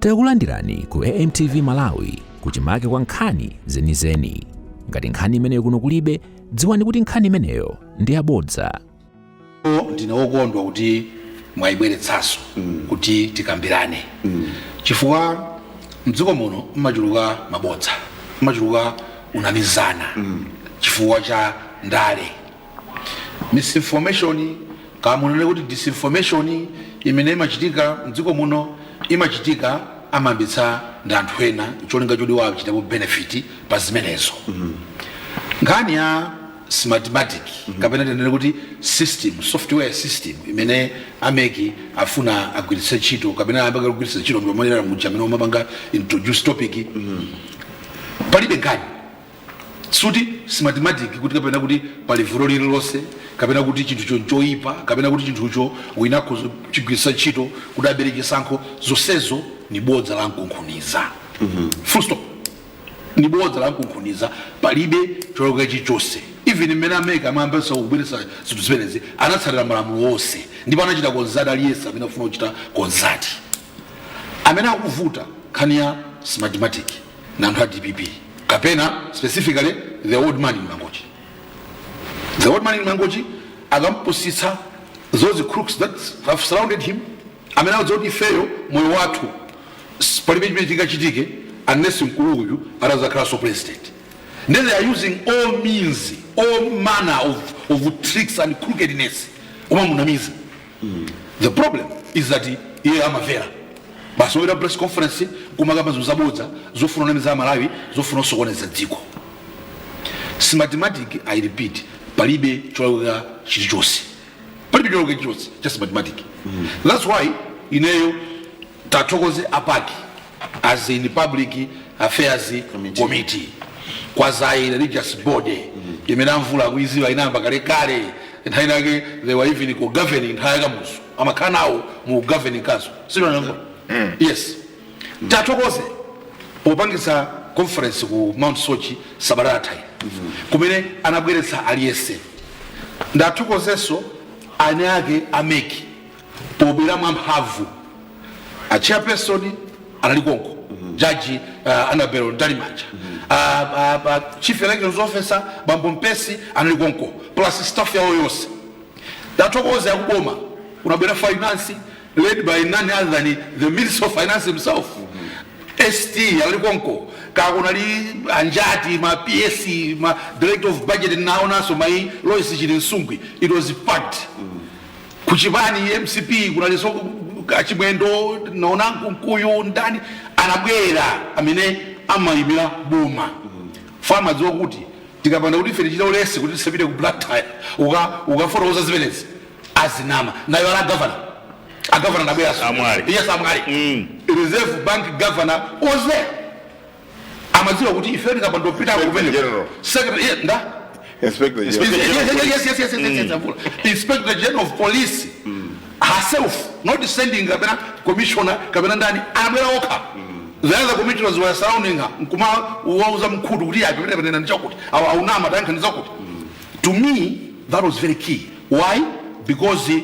Takulandirani ku AMTV Malawi kuchimake kwa nkhani zenizeni. Ngati nkhani imeneyo kuno kulibe, dziwani kuti nkhani imeneyo ndi yabodza. Ndinawokondwa kuti mwayibweretsanso kuti tikambirane. Chifukwa mdziko muno mmachuluka mabodza, mmachuluka unamizana. Chifukwa cha ndale. Misinformation kamunene kuti disinformation imene imachitika mdziko muno imachitika amambitsa ndi anthu ena cholinga choti wachitapo benefit pa zimenezo. Nkhani ya smartmatic kapena tinene kuti system, software system imene ameki afuna agwiritse ntchito kapena ayamba kugwiritsa ntchito ndi moyo muja amene umapanga introduce topic. Palibe nkhani suti smartmatic kuti kapena kuti pali vuto lililonse kapena kuti chinthu chonchoipa kapena kuti chinthucho winako chigwiritsa ntchito kuti abereke sankho zonsezo ni bodza la nkunkhuniza. Full stop. Ni bodza la nkunkhuniza, palibe choloka chichonse. Even mmene ameka amayambisa kubweretsa zinthu zimenezi anatsatira malamulo onse ndipo anachita konzati aliyense amene afuna kuchita konzati. Amene akuvuta nkhani ya smartmatic na anthu a DPP kapena specifically the old man in Mangochi. The old man in Mangochi agampusitsa those crooks that have surrounded him. Amene akuti feyo moyo wathu palibe chimene chingachitike unless mkulu uyu atazakhala so president. Then they are using all means, all manner of tricks and crookedness. The problem is that here amavera. Basi wera press conference kumagamba zozabodza zofuna namiza Malawi zofuna sokoneza dziko. Smartmatic, I repeat, palibe choloka chilichonse. Palibe choloka chilichonse, just smartmatic. That's why ineyo tatokoze apaki as in the public affairs committee. Kwazai religious body imenamvula kuiziwa inamba kale ntainake they were even governing nthayaga muso amakanawo mu governing council sino nango. Yes, tatokoze popangisa conference ku Mount Sochi Sabarata kumene anabweretsa aliyese ndatokozeso anyake ameki pobera mwamphamvu a chairperson anali konko Judge Ndale Lero Chief Electoral Officer Boma Mbc anali konko plus staff yawo yonse. Ndatokoze akuboma kunabwera finance led by none other than the Minister of Finance himself. ST anali konko kakunali anjati ma PSC ma Director of Budget naonaso mai Lois Chinsungwi. It was packed. Kuchibani MCP kunali soko kachimwendo naonangu mkuyu ndani anabwera amene amayimira boma. Farmers zokuti tikapanda kuti ife tichita ulesi kuti tisapite ku black tie ukafotokoza zimenezi azinama nayo ala governor a governor nabwera Amwali. Yes, Amwali. Reserve Bank governor was there. Amadziwa kuti ife tikapanda kupita ku governor secretary nda Inspector General. Yes. Inspector General of Police herself, not sending kabena commissioner kabena ndani amwera okha. The other commissioners were surrounding her. Nkuma wauza mkudu kuti apepene ndichakuti aunama tanka ndizakuti. To me that was very key. Why? Because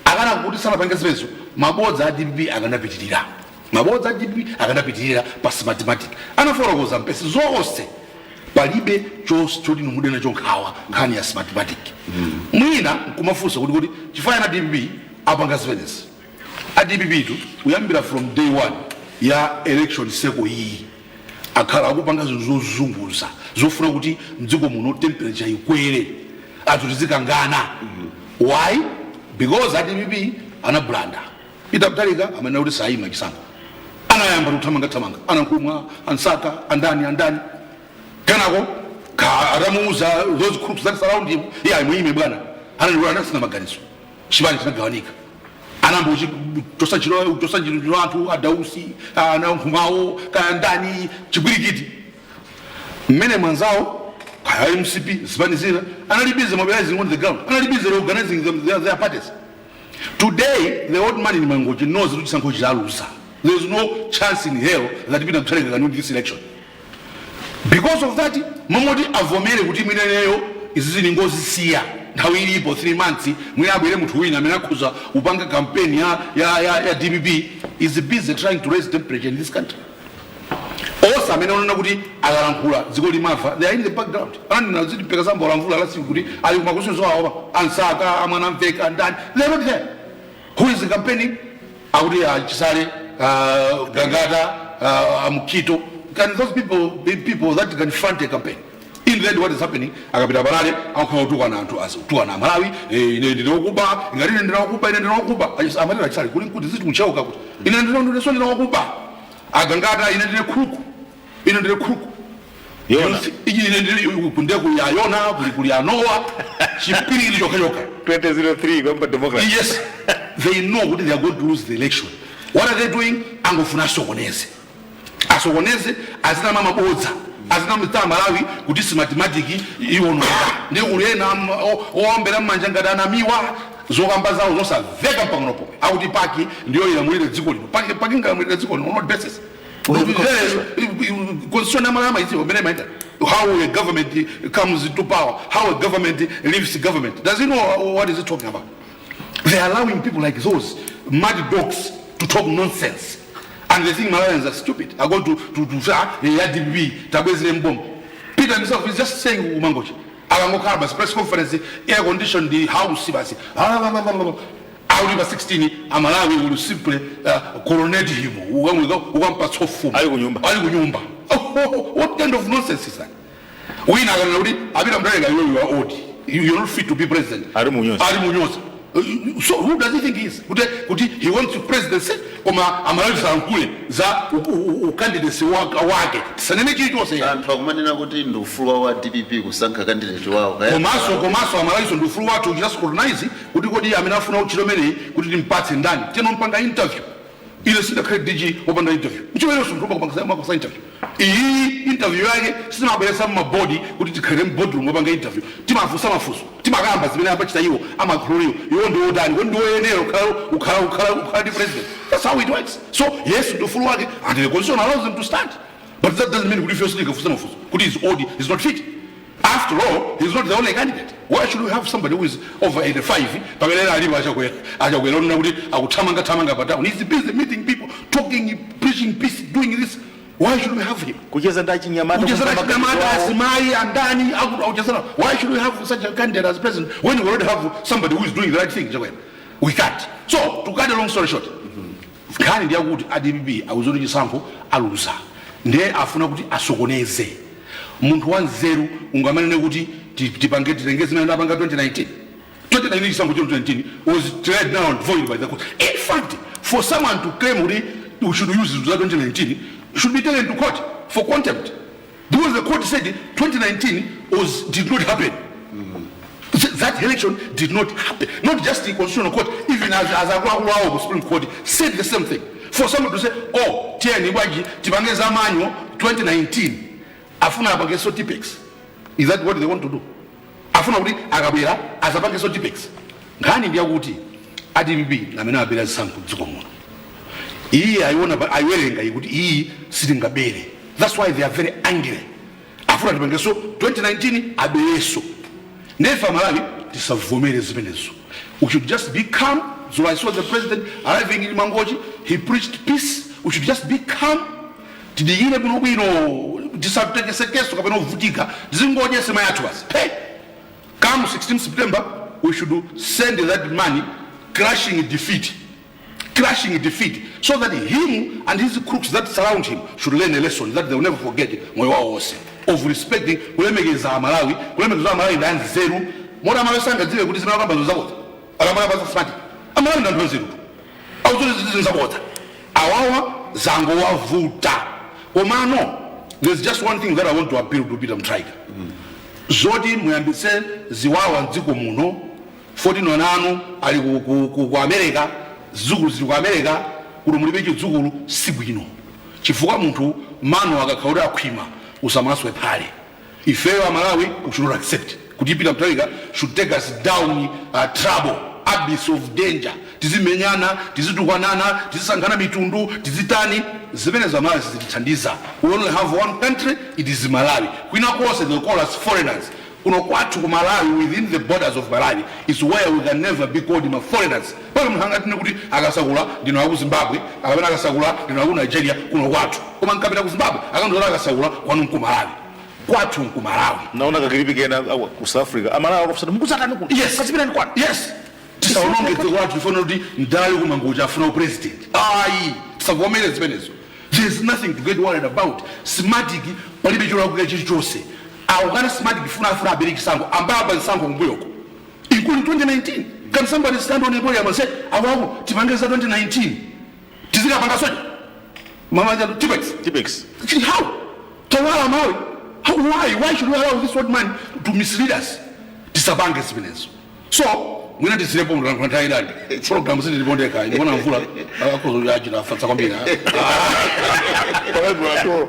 akana kuti sana panga zimezo mabodza a DPP akanapitirira. Mabodza a DPP akanapitirira pa smartmatic. Anaforokoza mpesi zonse palibe choti nomudena chonkhawa nkhani ya smartmatic. Mwina kumafunsa kuti chifanya na DPP apanga zimenezi. A DPP tu uyambira from day one ya election seko hii akhala akupanga zozunguza zofuna kuti mdziko muno temperature ikwere atutizikangana. Why? Because a DPP ana blanda itakutalika amene kuti saima chisango anayamba kuthamanga anakumwa ansaka andani kanako aramuza those groups that surround him yeah muime bwana analiwana sina maganizo chibani chinagawanika anambo tosanjiro anthu adausi na nkumawo kandani chigwirikiti mmene mwanzawo kaya MCP zibani zina analibize mobilizing on the ground analibize organizing their parties. Today the old man in Mangochi knows that chisankho chizalusa. There is no chance in hell that people can win this election. Because of that Mamodi avomere kuti mineneyo izini ngozi siya nthawi ilipo 3 months mwina abwere munthu wina amene akhuza upanga campaign ya DPP is busy trying to raise temperature in this country. Osa amene unaona kuti akalankhula dziko limafa, they are in the background. Ana zitipeka samba olamvula la siku kuti ali kumakusunzo awo ansaka amwana mveka ndani, they are not there. Who is campaigning? Akuti Chisale, Gangata, Mukito. Can those people be people that can front a campaign? In the end, what is happening? Akapita balale, akakutuka na antu azu, tuwa na Malawi, ndinokuba, ngari ndinokuba, amatela Chisale, kuti zitu mchauka kuti. Ndinokuba. Agangata inendele kruku. Yona. Kunde kuyayona, kuliyanoa, chipiri choka. 2003 kwamba democracy. Yes. They know what they are going to lose the election. What are they doing? Angofuna sokoneze. Asokoneze azina mama boza. Azina mta Malawi kuti mathematiki iwono. Ne ulena oambera manjanga na miwa zokamba zawo zosa veka panganopo. Akuti paki ndiyo ilamulira dziko lino. Paki ngalamulira dziko lino on what basis? Constitution amalama iti obere maita. How a government comes to power, how a government leaves the government. Does he know what is he talking about? They are allowing people like those mad dogs to talk nonsense. And they think Malawians are stupid. I go to DPP, Tabezile Mbom. Peter himself is just saying Umangochi. Alangokarba's press conference, air conditioned the house. Out of 16, Amalawi will simply coronate him. When we go, one pass off. What kind of nonsense is that? We are going to you are old. You're not fit to be president. So who does he think he is? He wants to presidency? Amalawi sankule za candidacy wake. Saneneki ito say. Ntwakumanena kuti ndufulwa wa DPP kusankha candidate wao. Komaso Amalawi ndufulwa to just organize kuti amenafuna uchilomene kuti timpatse ndani. Teno mpanga interview. Ile sinda credit DG opanda interview. Mchimelo sundupa kupanga interview. Iyi interview yake sina abelesa mabody kuti tikhale boardroom opanga interview. Timafusa mafuso. Timakamba zimene apachita iwo amakhuliro. Iwo ndo odani, ndo yenero ukhala president. That's how it works. So yes, ndufulu wake and the constitution allows them to stand. But that doesn't mean kuti firstly kufusa mafuso. Kuti is old, is not fit. After all, he's not the only candidate. Why should we have somebody who is over 85? He's busy meeting people, talking, preaching peace, doing this. Why should we have him? Why should we have such a candidate as president when we already have somebody who is doing the right thing? We can't. So, to cut a long story short, Kani dia kuti ADBB awuzoni chisankho alusa. Ndiye afuna kuti asokoneze. Muntu wanzeru ungamanene kuti tipange titengeze na ndapanga 2019 chisankho 2019 was tried now and void by the court. In fact, for someone to claim we should use 2019 should be taken to court for contempt, because the court said 2019 did not happen. That election did not happen. Not just the constitutional court, even as Akulu Akulu Supreme Court said the same thing. For someone to say, oh, tipange zamanyo 2019 afuna apangeso tipex. Is that what they want to do? Afuna kuti akabwera azapangeso tipex. Ngani ndiya kuti ADBB amene abera zisankho dziko muno. Iyi ayiwerenga kuti iyi sitingabere. That's why they are very angry. Afuna tipangeso 2019 abereso. Nefa Malawi tisavomere zimenezo. We should just be calm. So I saw the president arriving in Mangochi. He preached peace. We should just be calm. Tidigine bino disapteke keso kapeno vutika zingoje sema yatu basi. Hey, come 16 September we should send that money crashing defeat, so that him and his crooks that surround him should learn a lesson that they will never forget of respecting kulemekeza Malawi ndanzi zeru mora mawesanga dziwe kuti zina kamba zozabota akamala basa smart Malawi ndanzi zeru awuzole zizabota awawa zango wavuta. Omano, there's just one thing that I want to appeal to Peter Mtraiga. Zodi muyambise ziwawa nziko muno 14 ali ku America zukulu zili ku America kulumulibe chizukulu sibwino chifukwa muntu mano akakhaura akhwima usamaswe phale. Ifewa Malawi we should not accept. Kuti Peter Mtraiga should take us down trouble, abyss of danger. Tizimenyana, tizitukwanana, tizisankhana mitundu, tizitani zimene za Malawi zitithandiza. We only have one country, it is Malawi. Kwina kwose they call us foreigners. kuno kwathu ku Malawi, within the borders of Malawi, is where we can never be called foreigners. Pale mhanga tine kuti akasakula ndino aku Zimbabwe, akapena akasakula ndino aku Nigeria kuno kwathu. Koma nkapita ku Zimbabwe akandola akasakula kwanu ku Malawi. Kwathu ku Malawi. Naona kakilipikena ku South Africa. Amalawi akufuna mukuzatani ku. Yes, kasipita ni kwanu. Yes. Tisaononge kwathu tifuna kuti Ndale kumangoja afuna president. Ayi, tisavomere zimenezo. There's nothing to get worried about. Smartic palibe cholakuka chilichonse. Awukana Smartic funa afuna abereki sango ambaba nsango mbuyoko. Including 2019. Can somebody stand on the podium and say, "Awawo tipangeza 2019." Tizika panga soja. Mama nja Tipex. How? Tawala mawe. How? Why should we allow this old man to mislead us? Tisabange simenezo. So, mwina tisirepo mwantai ndani. Program sisi libondeka. Mbona mvula akozo yaji na fatsa kwambira.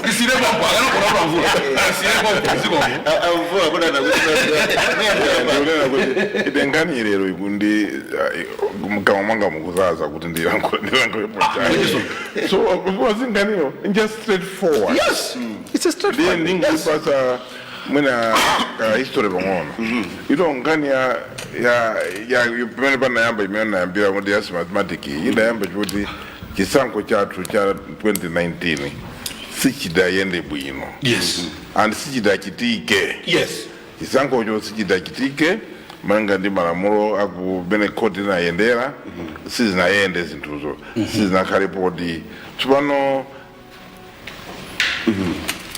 Tisirepo kwa kuna mvula. Tisirepo siko. Mvula kuna na kuti idengani lero ikundi kama mwanga mukuzaza kuti ndirango so wazinganiyo just straightforward. Yes, it's a straightforward. Then ngipasa mwina history bangono ito ngani ya pemene pana yamba imena yambira mwadi ya mathematics ida yamba chuti chisanko chatu cha 2019 sichida yende bwino. Yes. And sichida chitike. Yes. Chisanko cho sichida chitike manga ndi malamulo akubene koti na yendera sizina yende zintuzo sizina karipodi tsopano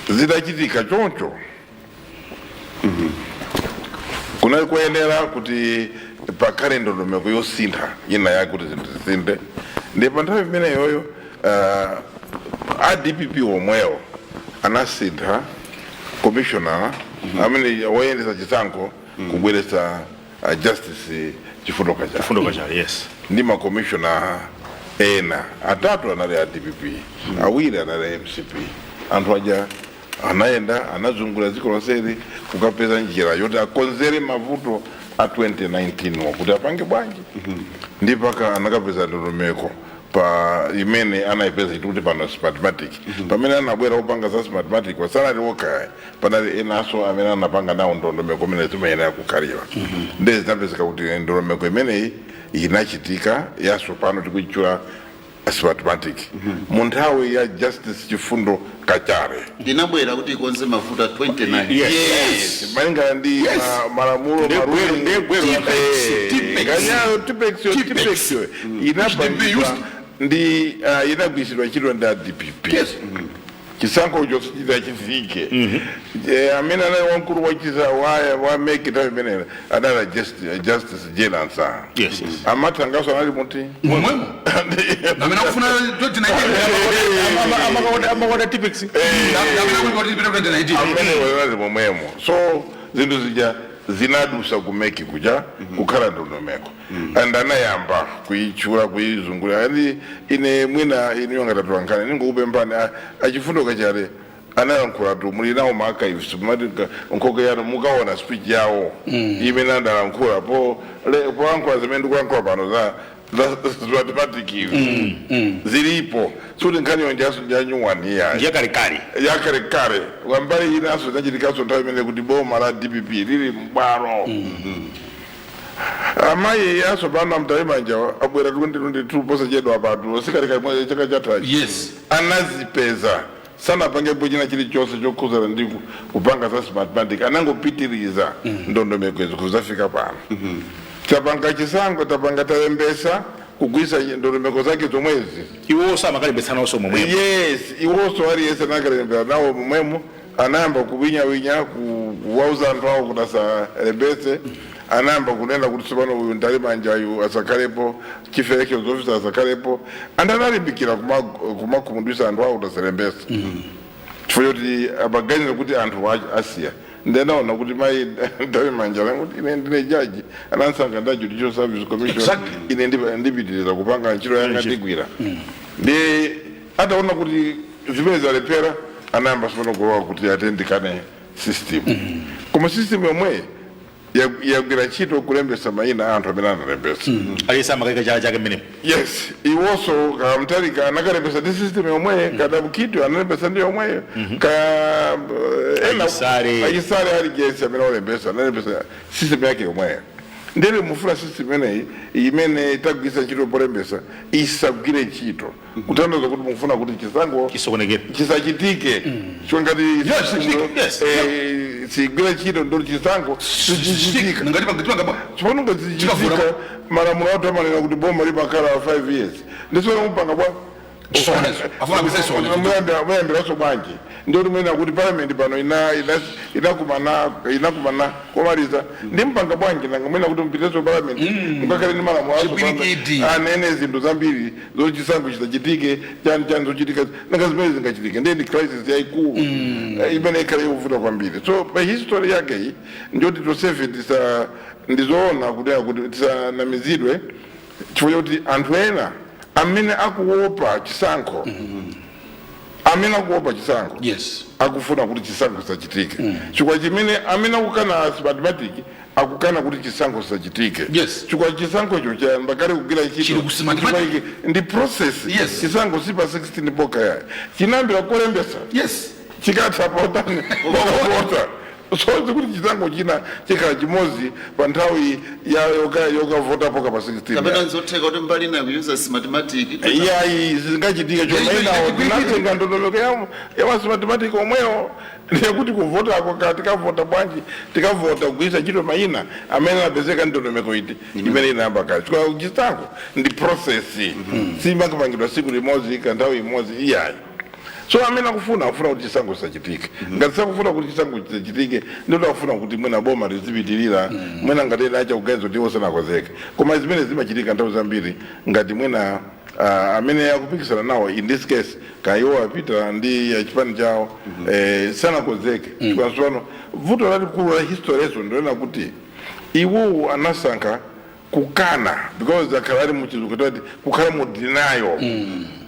zidachitika choncho kuna kuyenera kuti pakale ndondomeko yosintha ina yake kuti zinthu zisinthe ndipo nthawi imene yoyo ADPP omwewo anasintha commissioner amene woyendesa chisankho kubweretsa justice chifundoka cha yes. ndi ma commissioner ena atatu anali ADPP awiri anali MCP anthu aja anaenda anazungula dziko lonseli kukapeza njira yoti akonzere mavuto a 2019 wakuti apange bwanji ndipo anakapeza ndondomeko pa imene anaipeza ituti pano mathematic pamene anabwera kupanga za mathematic wasanali wokayi panali enaso amene anapanga nawo ndondomeko imene zimayenera kukhalira ndezi zinapezeka kuti ndondomeko imeneyi inachitika yaso pano tikuichula mathematic munthawi ya justice chifundo kachare inabwera kuti ikonze mavuto 29. yes malinga ndi malamulo Tipex inabwera ndi inagwisidwa chiro ndi ADPP. Yes. Chisankho cho sichida chifike amene anali wamkulu wachiza wa make it menera adala justice general sa Yes. amatangaso anali muti Mwemwe. Na mina kufuna 2019. Amakoda Tipex. Na mina kufuna 2019. amene wali momwemo so zinthu zija zinadusa kumeki kuja kukhala ndondomeko and anayamba kuichula kuizungulira yani ine mwina iniyonga tatuwankana ningokupembani achifundo kachale analankhula tu muli nawo ma archives matika nkoko yano mukaona speech yawo imene andalankhula po ankhula zimene ndikulankhula pano za mathematic zilipo suti nkhani yonjaso njanyuwani yakalekale wambali inaso zachitikaso nthawi imene kuti boma la DPP lili mbwalo amayi yaso pano amtaimanja abwera tukunditu posachedwa patu sikalikali mwa chaka chatachi Yes. anazipeza sana pangepo china chilichonse chokhuzana ndi kupanga za mathematic anangopitiriza ndondomeko izo kuzafika pano tapanga chisankho tapanga talembesa kugwisa ndondomeko zake zomwezi Iwo sama kalibetsana oso momwemo. yes iwoso aliyese nakalembera nawo momwemo anayamba kuwinya kuwauza anthu awo kuti asalembese anayamba kunena kuti tsopano uyu Ndale manjayu asakhalepo chief elections officer asakhalepo analimbikira kumakhumudwisa anthu awo kuti asalembese chifukwa choti amaganizira kuti anthu asiya ndenaona kuti mai Ndale manjala kuti ine ndine jaji anansanga nda judicial service commission ine ndipitirira kupanga ntchito yanga ndigwira ndi ataona kuti zimene zalepera anayamba tsopano kulowa kuti atendikane system koma system yomwe yagwira ntchito kulembesa mayina anthu amene analembesa alisama kaika chala chake mmene. yes iwonso kamtalika anakalembesa ndi system yomwe kadabukidwe analembesa ndi yomweyo achisale ali jesi amene olembesa analembesa system yake yomweyo ndele mufuna system imeneyi imene itagwisa ntchito polembesa isagwire ntchito kutanthauza kuti mufuna kuti chisankho chisachitike chongati sigwira ntchito ndo chisankho sichichitika chipanonga zichichitika malamulo athu amanena kuti boma limakhala 5 years ndisoona kupanga bwa muyambiraso bwanji ndio limene kuti parliament pano inakumana komaliza ndi mpanga bwanji nanga mwina kuti mpiteso parliament mukakhale ndi malamulo anene zinthu zambiri zoti chisankho chisachitike chani zochitika nanga zimene zingachitike ndi crisis yayikulu imene ikhale yovuta kwambiri so pa history yake iyi ndiyoti tosefe ndizoona kuti tisanamizidwe chifukwa kuti anthu ena amene akuopa chisankho amene akuopa chisankho yes akufuna kuti chisankho chisachitike chifukwa chimene amene akukana mathematic akukana kuti chisankho chisachitike yes chifukwa chisankho cho chambakale kugwira ntchito ndi process yes chisankho sipa 16 boka ya chinambira kolembesa yes chikatha potani bokota so kuti chisankho china chikhala chimozi pa nthawi yokavota poka pa 16 kapena nzotheka kuti mbali na kuyuza mathematic yayi zingachitika chomainawo tinatenga ndondomeko ya mathematic omweyo ndiyekuti kuvota ako tikavota bwanji tikavota kugwiritsa ntchito mayina amene apezeka ndondomeko iti imene inayamba kale chifukwa chisankho ndi process simangapangidwa tsiku limodzi kanthawi imodzi iyayi so amene akufuna kuti chisankho chisachitike ngati sakufuna kuti chisankho chisachitike ndito akufuna kuti mwina boma lizipitirira mwina ngati ena acha kuganiza kuti osanakozeka koma zimene zimachitika nthawi zambiri ngati mwina amene akupikisana nawo in this case kaiwo apita ndi chipani chawo sanakozeke chikwanso vuto lalikulu la historyso ndilona kuti iwo anasankha kukana because akhala ali muchizukutati kukhala mu denial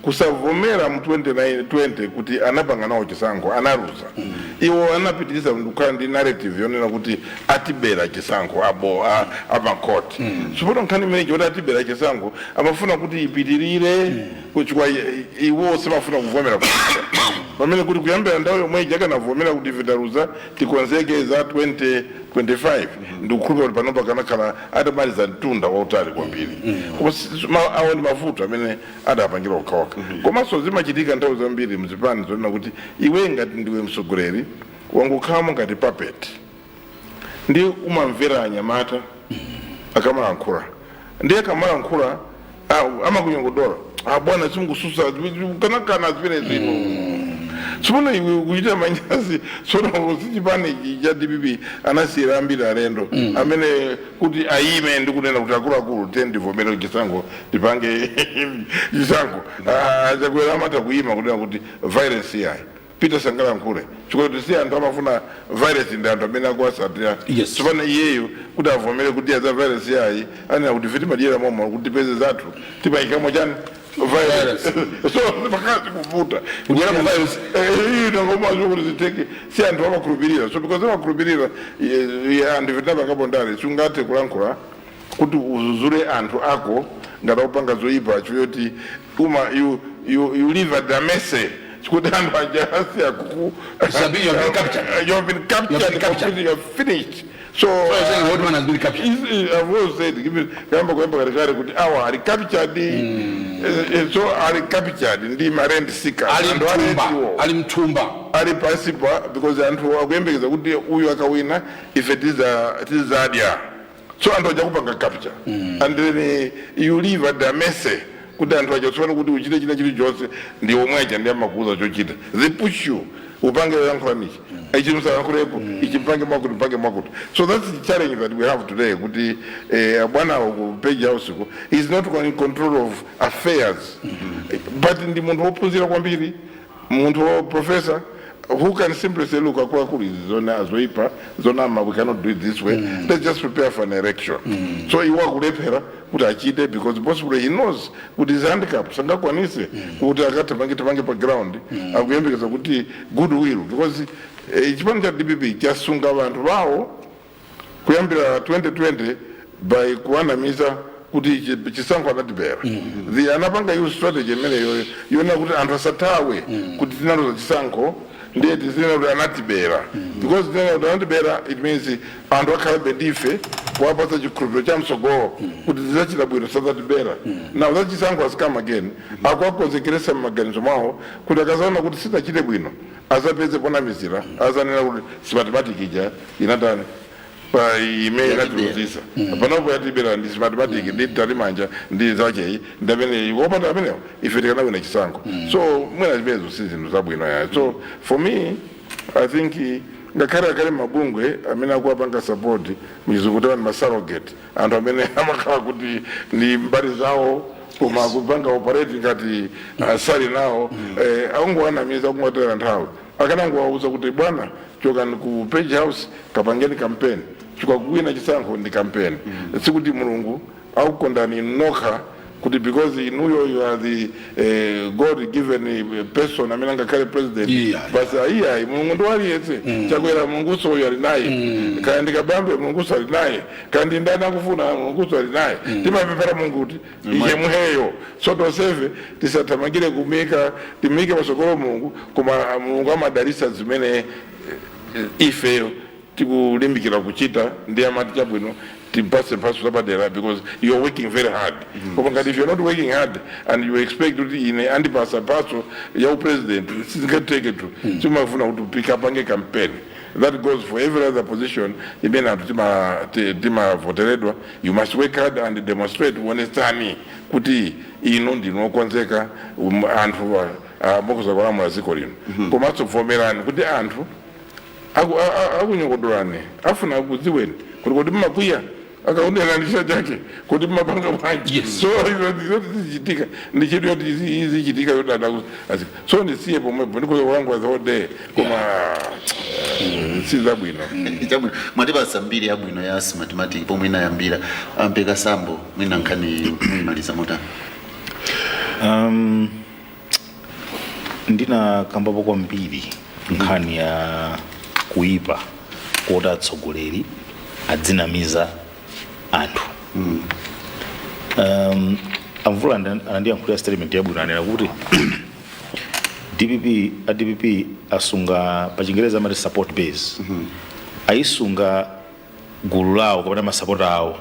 kusavomera mu 2020 kuti anapanga nawo chisankho anaruza iwo anapitiriza kukhala ndi narrative yonena kuti atibera chisankho amakoti chifukwa nkhani imene choti atibera chisankho amafuna kuti ipitirire kuchikwa iwo samafuna kuvomera pamene kuti kuyambira ndawo yomwe akanavomera kuti vitaruza tikonzeke za 2025 ndikukhulupirira kuti panopa kanakhala atamaliza mtunda wautali kwambiri koma awo ndi mavuto amene adapangira okhaokha komanso zimachitika nthawi zambiri mzipani zonena kuti iwe ngati ndiwe mtsogoleri wangokhalamo ngati puppet ndi umamvera anyamata akamalankhula ndiye akamalankhula amakunyogodola bwana simukususa kanakana zimene zino sipona iwe kuchita manyazi sona chipani cha DPP anasiyira ambiri alendo amene kuti ayime ndi kunena kuti akuluakulu ndivomera chisankho tipange chisankho chakwera amata kuyima kunena kuti violence yayi Peter Sangala nkule chikolo tisiya anthu amafuna violence ndi anthu amene akuwasatira sipana iyeyo kuti avomere kuti aza violence yayi anena kuti vitima dyera momo kuti peze zathu timayikamo chani violence so pakati kuvuta kunyera mu violence ngoma zokuri ziteke si anthu amakhulupirira so because amakhulupirira anthu vitaba kabondale sungate kulankhula kuti uzuzule anthu ako ngati upanga zoyipa chiyoti you live at the mercy kuti anthu ajasi akuku you've been captured you're finished so what man has been captured I've always said kamba kwemba katikati kuti awa ali captured so ali captured ndi marent seeker ali mtumba ali pasipa because anthu akuyembekeza kuti uyu akawina ife tizadya so anthu ajakupanga capture and then you live at the mercy kuti anthu achatsopano kuti uchite chili chonse ndi omwe aja ndi amakuuza chochita they push you upange yankhulanichi ichi musayankhulepo ichi mpange mwakuti so that's the challenge that we have today kuti bwanawo ku page house ko is not in control of affairs but ndi munthu wophunzira kwambiri munthu wo professor who can simply say, look, Akulu Akulu is zona azoipa, zona we cannot do it this way. Let's just prepare for an election. So he work with her, put a cheated because possibly he knows with his handicap. Sanga kwanise, put a gat bangi pa ground. I'm going because of goodwill because it's one that DPP just sunga and wow. kuyambira 2020 by kuwanamiza kuti chisankho anatibera the anapanga use strategy imeneyo yona kuti anthu asatawe kuti tinaloza chisankho ndiye tizina kuti anatibera because tinena kuti anatibera it means anthu akhalabe ndife kuwapatsa chikhulupiriro cha msogolo kuti tizacita bwino sadzatibera now that chisankho has come again akuwakonzekeresa m'maganizo mwawo kuti akazaona kuti sitachite bwino azapeze ponamizira azanena kuti simatematiki ija inatani pa ime inatiuzisa panopo yatibera ndi simatematiki ndi talimanja ndi zacheyi ndamene wopanda amenewo ife tikanawina chisankho so mwina zimenezo si zinthu zabwino yayo so for me I think ngakhale akale mabungwe amene akuwapanga support mchizungu tawa ni masurrogate anthu amene amakhala kuti ndi mbali zawo koma kupanga operate ngati asali nawo akungowanamiza kungotera nthawi akanangowauza kuti bwana chokani ku page house kapangeni campaign chikakuwina chisankho ndi campaign sikuti mulungu akukondani nokha kuti because inuyo you are the God given person amene angakhale president basi iya mulungu ndo aliyese chakwera mulungu so yali naye kandi kabambe mulungu so ali naye kandi ndani akufuna mulungu so ali naye timapepera mulungu kuti iye muheyo so toseve tisatamangire kumika timike masokolo mulungu koma mulungu amadalisa zimene ifeyo tikulimbikira kuchita ndi amati chabwino timpase mphaso zapadera because you're working very hard koma ngati if you're not working hard and you expect kuti ine andipasa mphaso ya upresident sizingateke tu timafuna kuti tikapange campaign that goes for every other position imene anthu timavoteredwa you must work hard and demonstrate honestly kuti ino ndinokonzeka anthu mokoza kulamula dziko lino komanso kuvomerani kuti anthu akunyogodolani afuna kudziweni kuti mmakwiya akaonera ndisha chake kuti mmapanga bwanji so zichitika ndi chinthu yoti izichitika yodada so ndisiye pomwepo ndikuzokulangwa the whole day koma sizabwino mwatipasa mbiri yabwino ya mathematics pomwe inayambira ampeka sambo mwina nkhani mwimaliza motani ndina kambapo kwambiri nkhani ya kuipa kota atsogoleri adzinamiza anthu amvula anandiyankhulira statement yabwino anena kuti DPP asunga pa Chingereza amati support base ayisunga gulu lawo kapena masapota awo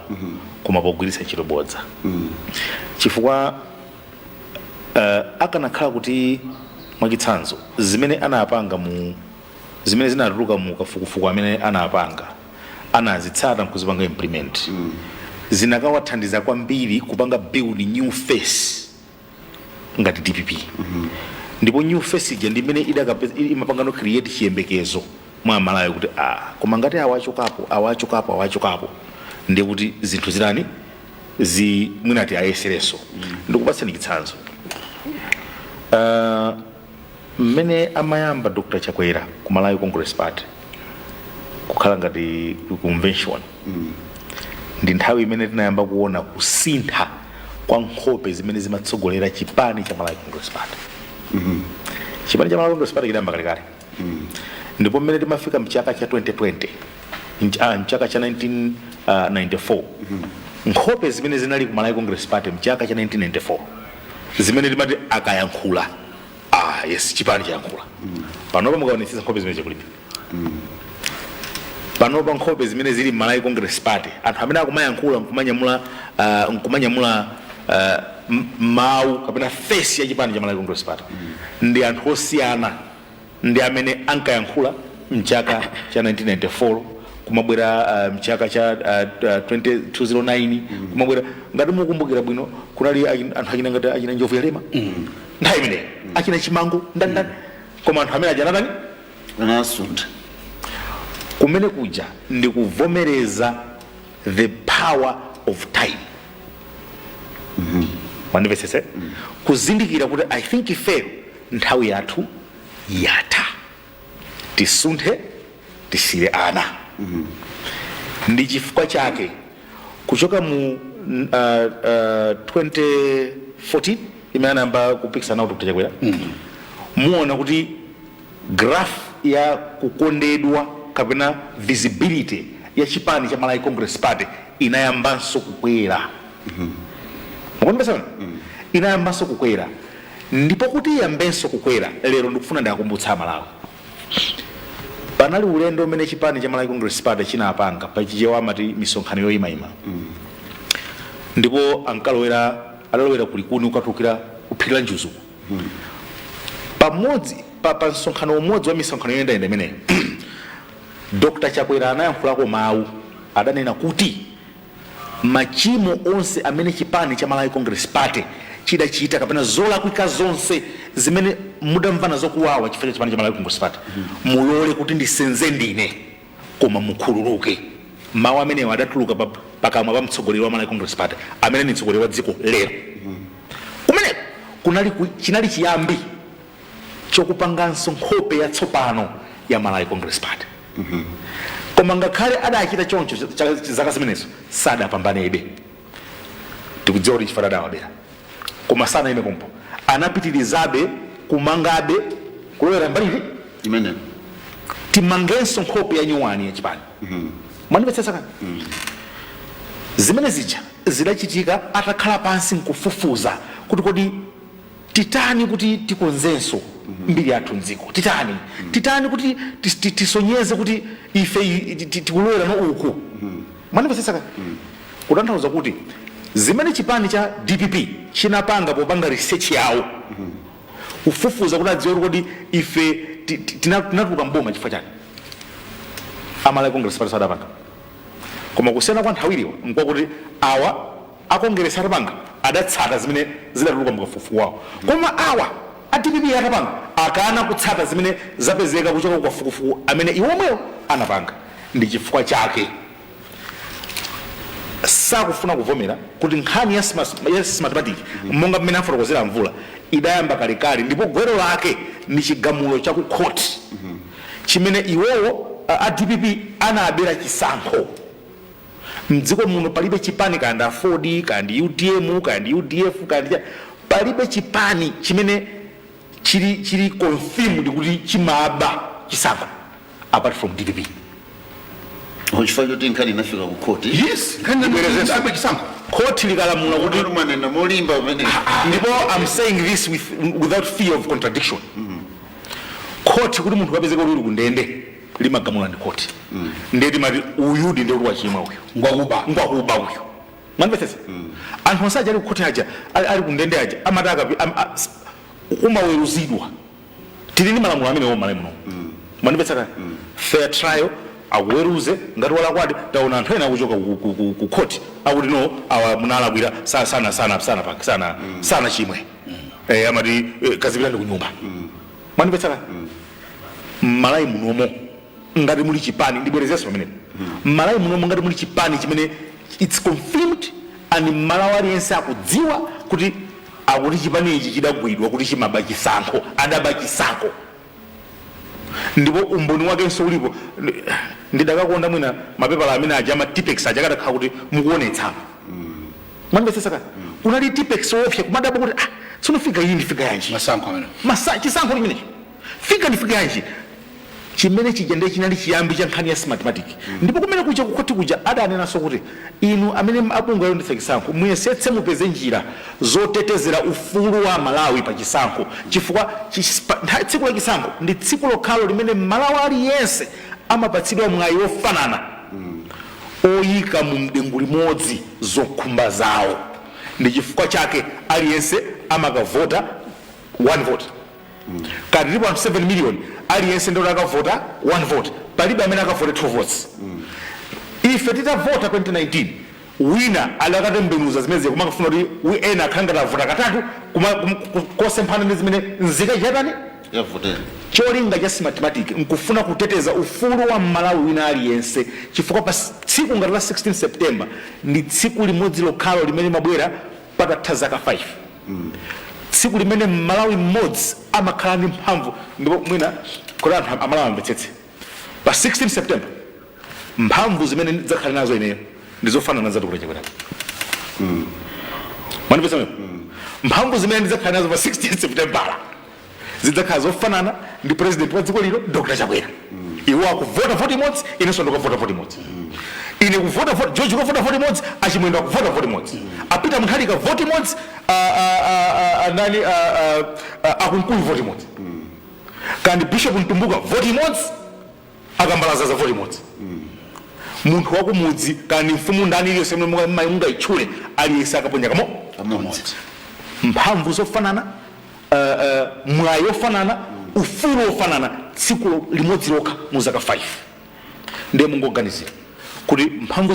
koma pogwiritsa ntchito bodza chifukwa akanakhala kuti mwachitsanzo zimene anapanga zimene zinatuluka mu kafukufuku amene anapanga anazitsata nkuzipanga implement zinakawathandiza kwambiri kupanga build new face ngati DPP ndipo new face ija ndimene imapanga no create chiyembekezo mwa malayo kuti koma ngati awachokapo ndiye kuti zinthu zirani mwinati ayesereso ndikupatseni chitsanzo mmene amayamba Dr. Chakwera ku Malawi Congress Party kukhala ngati convention ndi nthawi imene tinayamba kuona kusintha kwa nkhope zimene zimatsogolera chipani cha Malawi Congress Party chipani cha Malawi Congress Party chidayamba kalekale ndipo mmene timafika mchaka cha 2020 mchaka cha 1994 nkhope zimene zinali ku Malawi Congress Party mchaka cha 1994 zimene timati akayankhula yes chipani chayankhula panopa mukaonetsetsa nkhope zimene chakulibe panopa nkhope zimene zili Malawi Congress Party anthu amene akumayankhula nkumanyamula mawu kapena face ya chipani cha Malawi Congress Party ndi anthu osiyana ndi amene ankayankhula mchaka cha 1994 kumabwera mchaka cha 2009 kumabwera ngati mukumbukira bwino kunali anthu achina ngati achina Njovu Yalema nthawi imeneyo achina Chimango ndandani koma anthu amene ajanatani anasuntha kumene kuja ndi kuvomereza the power of time mandivesese kuzindikira kuti I think ifero nthawi yathu yatha tisunthe tisire ana ndi chifukwa chake kuchoka mu 2014 imene anayamba kupikisana nawo Dr. Chakwera muona kuti graph ya kukondedwa kapena visibility ya chipani cha Malawi Congress Party inayambanso kukwera. Mukuona inayambanso kukwera. Ndipo kuti yambenso kukwera lero ndikufuna ndakumbutsa Malawi. Panali ulendo umene chipani cha Malawi Congress Party chinapanga pa chijewa amati misonkhano yoyimayima. Ndipo alalowera kulikuni ukatukira kuphikira njuzu. Pamodzi pa msonkhano umodzi wa misonkhano yoyenda imeneyo Dr. Chakwera anayankhulako mawu adanena kuti machimo onse amene chipani cha Malawi Congress Party chidachita kapena zolakwika zonse zimene mudamvana zokuwawa chifukwa chipani cha Malawi Congress Party mulole kuti ndisenze ndine koma mukhululuke. Mawu amenewo adatuluka pakamwa pa mtsogoleri wa Malawi Congress Party amene ni mtsogoleri wa dziko lero. Kumene chinali chiyambi chokupanganso nkhope yatsopano ya Malawi Congress Party. Koma ngakhale adachita choncho zaka zimenezo sadapambanebe. Tikudziwa kuti chifukwa adawabera. Koma sana ime kompo anapitirizabe kumangabe kulowera mbali imene timangenso nkhope ya nyuwani ya chipani. Mwanipetsetsa kani? Zimene zija zidachitika atakhala pansi nkufufuza kuti kodi titani kuti tikonzenso mbiri yathu mdziko. Titani kuti tisonyeze kuti ife tikulowera no uku. Mwanipetsetsa kani? Kutanthauza kuti zimene chipani cha DPP chinapanga popanga research yawo ufufuza kuti adziwe kuti ife tinatuluka mboma chifukwa chani Malawi Congress Party sadapanga. Koma kusiyana kwa nthawiriwa nkuti awa akongeresa atapanga adatsata zimene zidatuluka mkafufu wawo. Koma awa a DPP atapanga akana kutsata zimene zapezeka kuchoka kwa fukufuku amene iwomwewo anapanga. Ndi chifukwa chake sakufuna kuvomera kuti nkhani ya mathematics monga mmene afotokozera Mvula idayamba kalekale ndipo gwero lake ni chigamulo cha ku court chimene iwowo a DPP anabera chisankho. Mdziko muno palibe chipani kandi afodi kandi UTM kandi UDF kandi palibe chipani chimene chili confirmed kuti chimaba chisankho apart from DPP. Uchifanya kuti nkhani inafika ku court. Yes, nkhani inafika chisankho. Court likalamula kuti maneno molimba umene. Ndipo I'm saying this without fear of contradiction. Court kuti munthu apezeka uli kundende limagamula ndi court. Ndeti mati uyu ndi uli wachimwa uyu. Ngwakuba uyu. Mwanipetsetsa? Anthu onsaja ali ku court aja ali kundende aja amataka umaweruzidwa. Tili ndi malamulo amene wo malamulo. Mwanipetsetsa? Fair trial aweruze ngati wala kwadi taona anthu ena kuchoka ku court akuti no awa munalabwira sana chimwe amati kazipita ndi kunyumba. Mwanipetsetsa? Malawi munomo ngati muli chipani ndibwerezeso pamene Malawi munomo ngati muli chipani chimene it's confirmed and Malawi aliyense akudziwa kuti akuti chipani ichi chidagwidwa kuti chimaba chisankho adaba chisankho. Ndipo umboni wake nso ulipo ndidakakonda mwina mapepala amene aja ama tipex aja kadakhala kuti mukuonetsa. Mwanipetsetsa kani? Unali tipex opya kumadaba kuti sinofika iyi ndifika yanji masankho amene chisankho limenechi fika ndifika yanji chimene chijende chinali chiyambi cha nkhani ya mathematics. Ndipo kumene kuja kukoti kuja adanenanso kuti inu amene abungu ayondetsa chisankho muyesetse mupeze njira zotetezera ufulu wa Malawi pa chisankho chifukwa tsiku la chisankho ndi tsiku lokhalo limene Malawi aliyense amapatsidwa mwayi wofanana oyika mu mdengu limodzi zokhumba zawo. Ndi chifukwa chake aliyense amakavota one vote. Kati ndipo 7 million aliyense ndo akavota one vote. Palibe amene akavota 2 votes. Ife titavota 2019 wina alakatembenuza zimene kumakafuna kuti ena akhanga vota katatu kosemphana ndi zimene nzika chatani yavote. Cholinga cha mathematics nkufuna kuteteza ufulu wa Malawi wina aliyense chifukwa pa tsiku ngati la 16 September ndi tsiku limodzi lokhalo limene mabwera patatha zaka 5. Tsiku limene Malawi mmodzi amakhala ndi mphamvu ndipo mwina kuti anthu amalawi amvetsetse pa 16 September mphamvu zimene zakhala nazo ineyo ndizofanana za Dr. Chakwera. Mwanipetsetsa? Mphamvu zimene ndizakhala nazo pa 16 September zidzakhala zofanana ndi president wa dziko lino Dr. Chakwera. iwo akuvota voti modzi inenso ndikuvota voti modzi ine kuvota voti George kuvota voti modzi achimwendo akuvota voti modzi apita Mutharika voti modzi nani akunkulu voti modzi kandi Bishop Ntumbuka voti modzi akambalaza za voti modzi munthu wakumudzi kandi mfumu ndani ile semwe mayunga ichule aliyesa akaponya kamodzi mphamvu zofanana mwayi ofanana ufulu ofanana tsiku limodzi lokha mu zaka 5 ndiye mungoganizira kuti mphamvu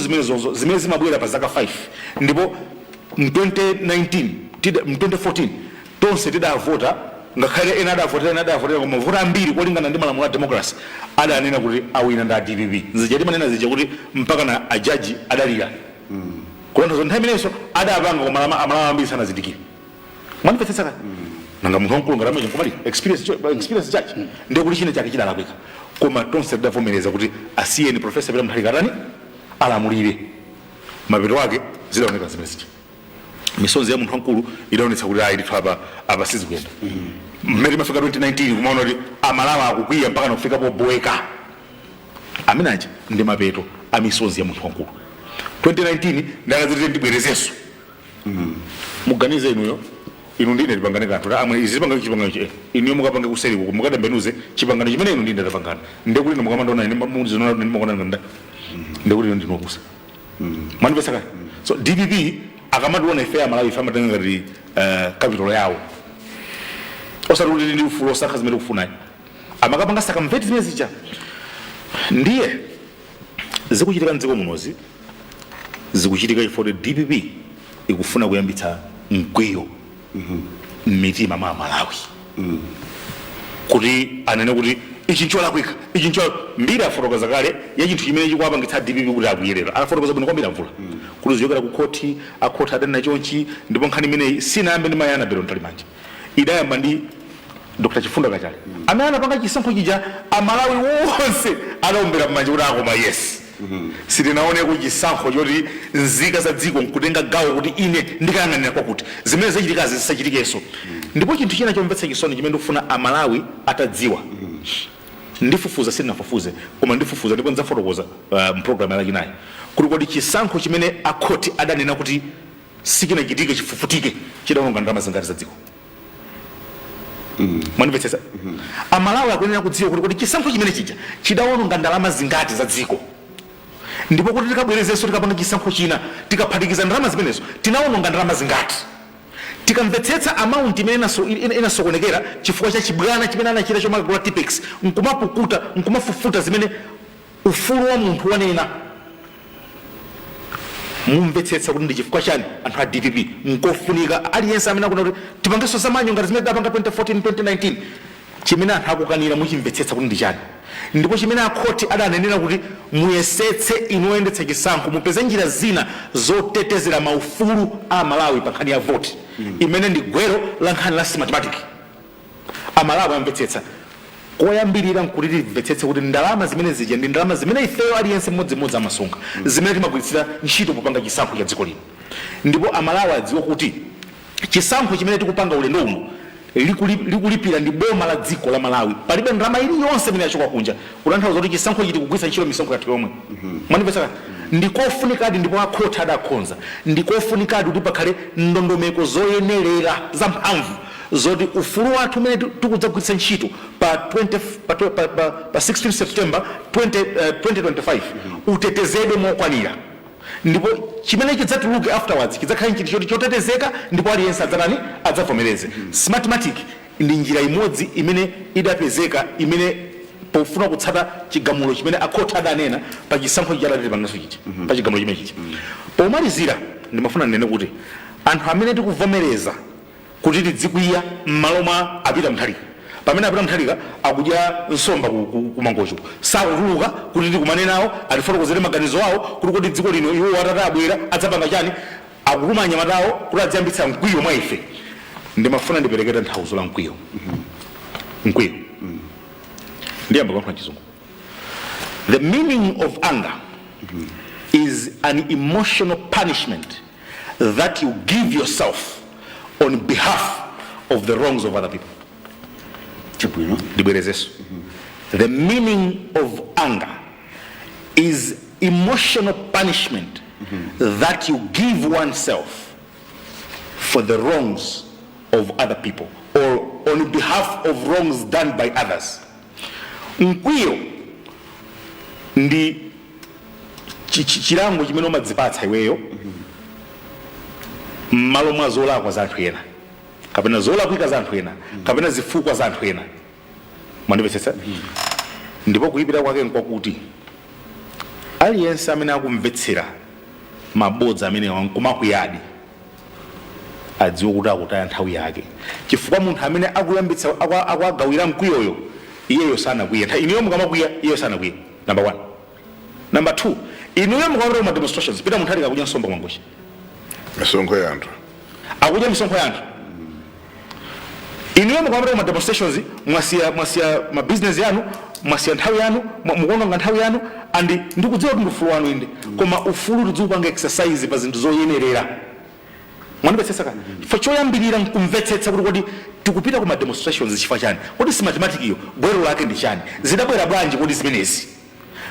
zimene zimabwera pa zaka 5 ndipo mu 2014 tonse tidavota ngakhale ena adavotera koma vota ambiri kolingana ndi malamulo a democracy adanena kuti awina ndi DPP nzija timanena zija kuti mpaka na ajaji adalira kulondozo nthawi imenenso adapanga koma amalamu ambiri sanazindikire mwanipetsetsa nanga munthu wamkulu ngati amaje nkomali experience chake ndiye kuti chine chake chidalakwika koma tonse tidavomereza kuti asiyeni Professor Peter Mutharika atani alamulire mapeto ake zidaoneka zimene zija misonzi ya munthu wamkulu idaonetsa kuti ayi ndithu apa sizikuyenda mmene mafika 2019 kumaona kuti amalamu akukwiya mpaka nakufika poboeka amenaja ndi mapeto a misonzi ya munthu wamkulu 2019 ndakazitete ndibwerezenso muganize inuyo inu ndine tipangane kanthu amwe izi tipangane chipangano che inu mukapanga kuseri uko mukatembenuze chipangano chimene inu ndine tapangana ndekuti inu mukamandona ine muzinoona ndi mukona nganda ndekuti inu ndinokusa mwanipesa kale so DPP akamationa ife amalawi ife amatenga ngati capital yawo osati kuti ndi ufulu osakha zimene kufunayo amakapanga sakamveti zimene zicha ndiye zikuchitika mdziko munozi zikuchitika chifukwa DPP ikufuna kuyambitsa mkwiyo m'mitima mwa Malawi kuti anene kuti ichi ncholakwika ichi ncho mbira afotokoza kale ya chinthu chimene chikuwapangitsa DPP kuti akuyerera afotokoza bwino kwambiri mvula kuti ziyokera ku khoti akhoti adana chonchi ndipo nkhani imeneyi sinayambe ndi mayana bero mtalimanja idayamba ndi Dr. Chifunda Kachale amene anapanga chisankho chija amalawi wonse anaombera m'manja kuti akoma yes sitinaone kuti chisankho choti nzika za dziko nkutenga gawo kuti ine ndikayang'anira kwakuti zimene zachitikazi zisachitikenso ndipo chinthu china chomvetsa chisoni chimene ndikufuna amalawi atadziwa ndifufuza sindinafufuze koma ndifufuza ndipo ndidzafotokoza mpulogalamu yachinayi kuti kodi chisankho chimene akhoti adanena kuti sikinachitike chifufutike chidawononga ndalama zingati za dziko mwanimvetsetsa amalawi akuyenera kudziwa kuti kodi chisankho chimene chija chidawononga ndalama zingati za dziko ndipo kuti tikabwerezenso tikapanga chisankho china tikaphatikiza ndalama zimenezo tinawononga ndalama zingati tikamvetsetsa amount imene inasokonekera chifukwa cha chibwana chimene anachita chomakagula tipex nkumapukuta nkumafufuta zimene ufulu wa munthu wanena mumvetsetsa kuti ndi chifukwa chani anthu a DPP nkofunika aliyense amene akuna kuti tipangenso zamanyo ngati zimene tidapanga 2014 2019 chimene anthu akukanira muchimvetsetsa kuti ndi chani ndipo chimene akhoti adanenera kuti muyesetse inoyendetsa chisankho mupeze njira zina zotetezera maufulu a Malawi pa nkhani ya voti imene ndi gwero la nkhani la systematic amalawi amvetsetsa koyambirira nkuti timvetsetse kuti ndalama zimene zija ndi ndalama zimene ifeyo aliyense mmodzimmodzi amasunga zimene timagwiritsira ntchito popanga chisankho cha dziko lino ndipo amalawi adziwe kuti chisankho chimene tikupanga ulendo uno likulipira ndi boma la dziko la Malawi palibe ndalama iliyonse imene yachoka kunja kutanthauza kuti chisankho chiti kugwiritsa ntchito misonkho yathu yomwe mwanimvetsa ndikofunikadi ndipo akhoti adakhonza ndikofunikadi kuti pakhale ndondomeko zoyenerera za mphamvu zoti ufulu wathu umene tikudzagwiritsa ntchito pa 16 September 2025 utetezedwe mokwanira ndipo chimene chidzatuluke afterwards chidzakhala chinthu choti chotetezeka ndipo aliyense adzavomereze smartmatic ndi njira imodzi imene idapezeka imene pofuna kutsata chigamulo chimene akhoti adanena pa chisankho chichatati pangaso chichi pa chigamulo chimene chichi pomalizira ndimafuna ndinene kuti anthu amene tikuvomereza kuti tidzikwiya m'malo mwa apita Mutharika pamene apita Mutharika akudya nsomba kumangocho sakutuluka kuti tikumane nawo atifotokozere maganizo awo kuti kodi dziko lino iwo atata abwera adzapanga chani akutuma anyamata awo kuti adziyambitsa mkwiyo mwa ife ndimafuna ndipereketa nthauzo la mkwiyo mkwiyo ndiyamba kwa chizungu the meaning of anger is an emotional punishment that you give yourself on behalf of the wrongs of other people. Dibwerezeso. The meaning of anger is emotional punishment that you give oneself for the wrongs of other people or on behalf of wrongs done by others. Mkwiyo ndi chilango chimene umadzipatsa iweyo m'malo mwa zolakwa za anthu ena kapena zolakwika za anthu ena kapena zifukwa za anthu ena. Mwandimvetsetsa? Ndipo kuyipira kwake nkwakuti aliyense amene akumvetsera mabodza amene wankumakuyadi adziwe kuti akutaya nthawi yake, chifukwa munthu amene akuyambitsa akuagawira mkwiyoyo iyeyo sanakwiya. Inuyo mukamakwiya iyeyo sanakwiya. Number 1. Number 2, inuyo mukamapita ma demonstrations pita munthu akudya nsomba mwangoshi misonkho ya anthu akudya misonkho ya anthu. Inuyo mukamapita ma demonstrations mwasiya ma business yanu, mwasiya nthawi yanu, mukuononga nthawi yanu, andi ndikudziwa kuti ufulu wanu inde koma ufulu udzupanga exercise pa zinthu zoyenerera. Mwandimvetsetsa kani? Choyambirira nkumvetsetsa kuti tikupita ku ma demonstrations chifukwa chani? Kuti si mathematics iyo bwero lake ndi chani? Zidabwera bwanji kuti zimenezi?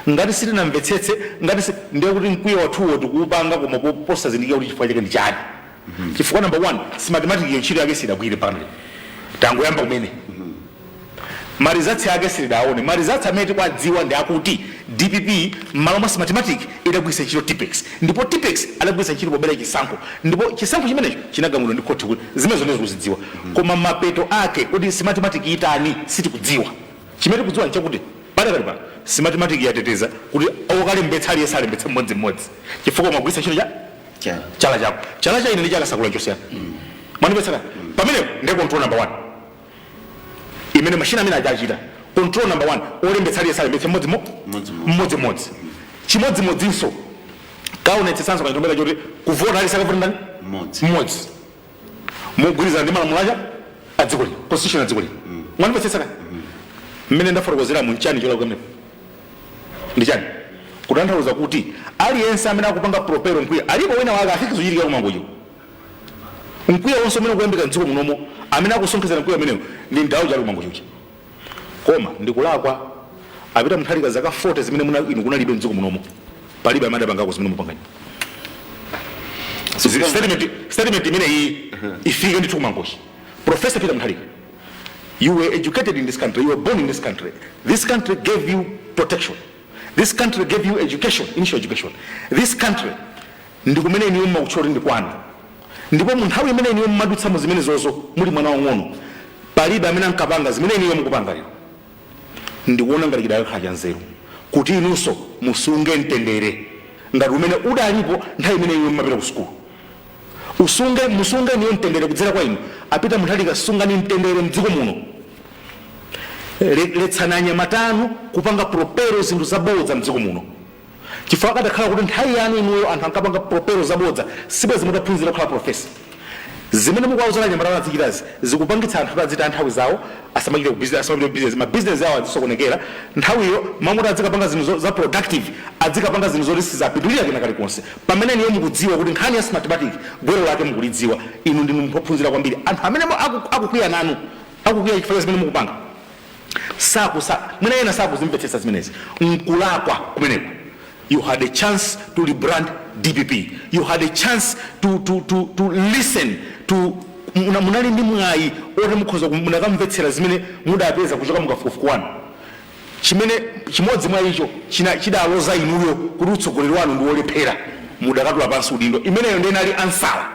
Ngati sitinamvetsetse ngati ndiye kuti mkwiyo wathuwo tikupanga koma poposa zindikira kuti chifukwa chake ndi chani? Chifukwa number 1, si mathematics iyo ntchito yake sidagwire pano. Tangoyamba kumene. Marizatsi yake sidaone. Marizatsi amene tikwadziwa ndi akuti DPP m'malo mwa mathematics idagwisa ntchito TPEX. Ndipo TPEX adagwisa ntchito pobera chisankho. Ndipo chisankho chimenecho chinagamulidwa ndi khoti kuti zimenezo kuzidziwa. Koma mapeto ake kuti si mathematics itani sitikudziwa. Chimene kudziwa ni chakuti pale si mathematics yateteza kuti okale mbetsa aliyense alembetsa mmodzi. Chifukwa magwisa ntchito chala chako. Chala cha ine ndi chakasakula chosiyana. Mwandimvetsa pamene ndi control number 1. Imene machine amene ajachita control number 1 olembetsa aliyense alembetsa mmodzi. Chimodzimodzinso kaonetsetsanso kanjomera choti kuvota aliyense akavota ndani mmodzi. Mugwirizana ndi malamulo aja adzikoli constitution adzikoli. Mwandimvetsetsa kani? Mmene ndafotokozera mu nchani chola kwamene ndi chani kutanthauza kuti aliyense amene akupanga propero mkwiya alipo wina wake afikizochitika kumangocho mkwiya wonse umene ukuyambika mdziko munomo amene akusonkhezera mkwiya ameneyo ndi ndawo chali kumangochochi. Koma ndikulakwa apita muthalika zaka 40 zimene inu kunalibe mdziko munomo palibe amene adapangako zimene mupangani. Statement imene iyi ifike ndithu kumangochi. Professor Peter Muthalika, you were educated in this country, you were born in this country. This country gave you protection. This country gave you education, initial education. This country ndikumene iniyo mauchori ndikwanu. Ndipo munthawi imene iniyo mmadutsa mu zimene zozo muli mwana wang'ono palibe amene ankapanga zimene iniyo mukupanga lero. Ndikuona ngati chidali khaja nzeru kuti inunso musunge mtendere ngati umene udalipo nthawi imene iniyo mmapita ku school. Musunge niyo mtendere kudzera kwa inu apita Muthalika sungani mtendere mdziko muno. Letsananya matanu kupanga propero zinthu zabodza mdziko muno. Chifukwa kadakhala kuti nthawi yanu inuyo anthu ankapanga propero zabodza sibwezi mutaphunzira kukhala professor. Zimene mukuwauza nyambalala zichitazi zikupangitsa anthu adzita nthawi zawo asamachite ku business ma business yawo azisokonekera nthawiyo mamuti adzikapanga zinthu za productive adzikapanga zinthu zoti sizapindulira kena kalikonse pamene niyo mukudziwa kuti nkhani ya mathematics bwero lake mukulidziwa inu ndinu muphunzira kwambiri. Anthu amene akukwiya nanu akukwiya chifukwa zimene mukupanga mwina ena sakuzimvetsetsa zimenezi nkulakwa kumeneko. You had a chance to rebrand DPP. You had a chance to listen to munali ndi mwayi oti mukhoza munakamvetsera zimene mudapeza kuchoka mukafukufuku wanu. Chimene chimodzi mwa icho chidaloza inuyo kuti utsogoleri wanu ndi wolephera mudakatula pansi udindo imeneyo ndi inali ansala.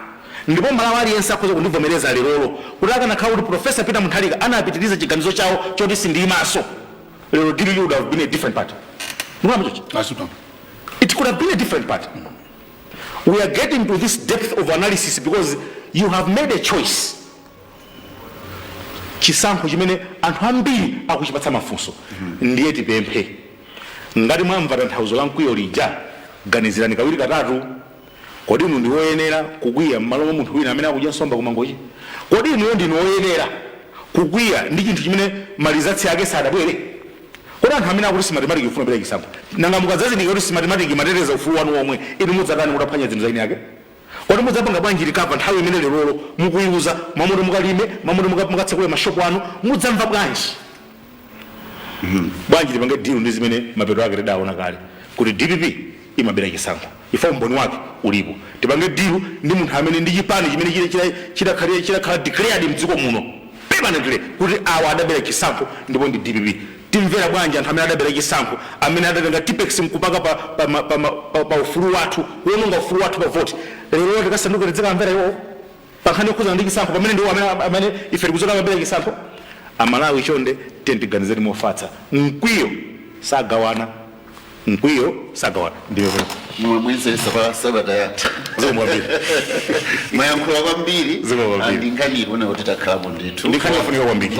Ndipo malawa aliyense akhoza kundivomereza lerolo kuti akanakhala kuti Professor Peter Muthalika anapitiriza chiganizo chawo choti sindimaso lero DPP would have been a different party. It could have been a different party. We are getting to this depth of analysis because you have made a choice. Chisankho chimene anthu ambiri akuchipatsa mafunso ndiye tipemphe ngati mwamva tanthauzo la mkwiyo lija ganizirani kawiri katatu. Kodi inu ndi woyenera kukwiya m'malo mwa munthu wina amene akudya nsomba kumangochi? Kodi inu ndinu woyenera kukwiya ndi chinthu chimene malizatsi yake sadabwere? Kodi anthu amene akuti mathematics ufuna bela chisankho nanga mukadzazindikira kuti mathematics mateteza ufulu wanu omwe inu mudzatani mutaphwanya zinthu zaini yake? Kodi mudzapanga bwanji likava nthawi imene lerolo mukuyiuza mamuti mukalime mamuti mukatsekule mashopu anu mudzamva bwanji? bwanji tipange deal ndi zimene mapeto ake tidaona kale kuti DPP imabera chisankho ifo mboni wake ulipo tipange deal ndi munthu amene ndi chipani chimene chidakhala declared mdziko muno permanently kuti awa adabera chisankho ndipo ndi DPP timvera bwanji anthu amene adabera chisankho amene adatenga tipex mkupaka pa ufulu wathu kuononga ufulu wathu pa vote lero tikasanduka tidzeka mvera iwo pankhani yokhuza ndi chisankho pamene ndiwo amene ife tikuzona amabera chisankho amalawi chonde tentiganizeni mofatsa mkwiyo sagawana ndiyo mwenzesa pa sabata yathu mayankhula kwambiri ndinkhani kuona kuti takhalapo ndithu ndikhani yafunika kwambiri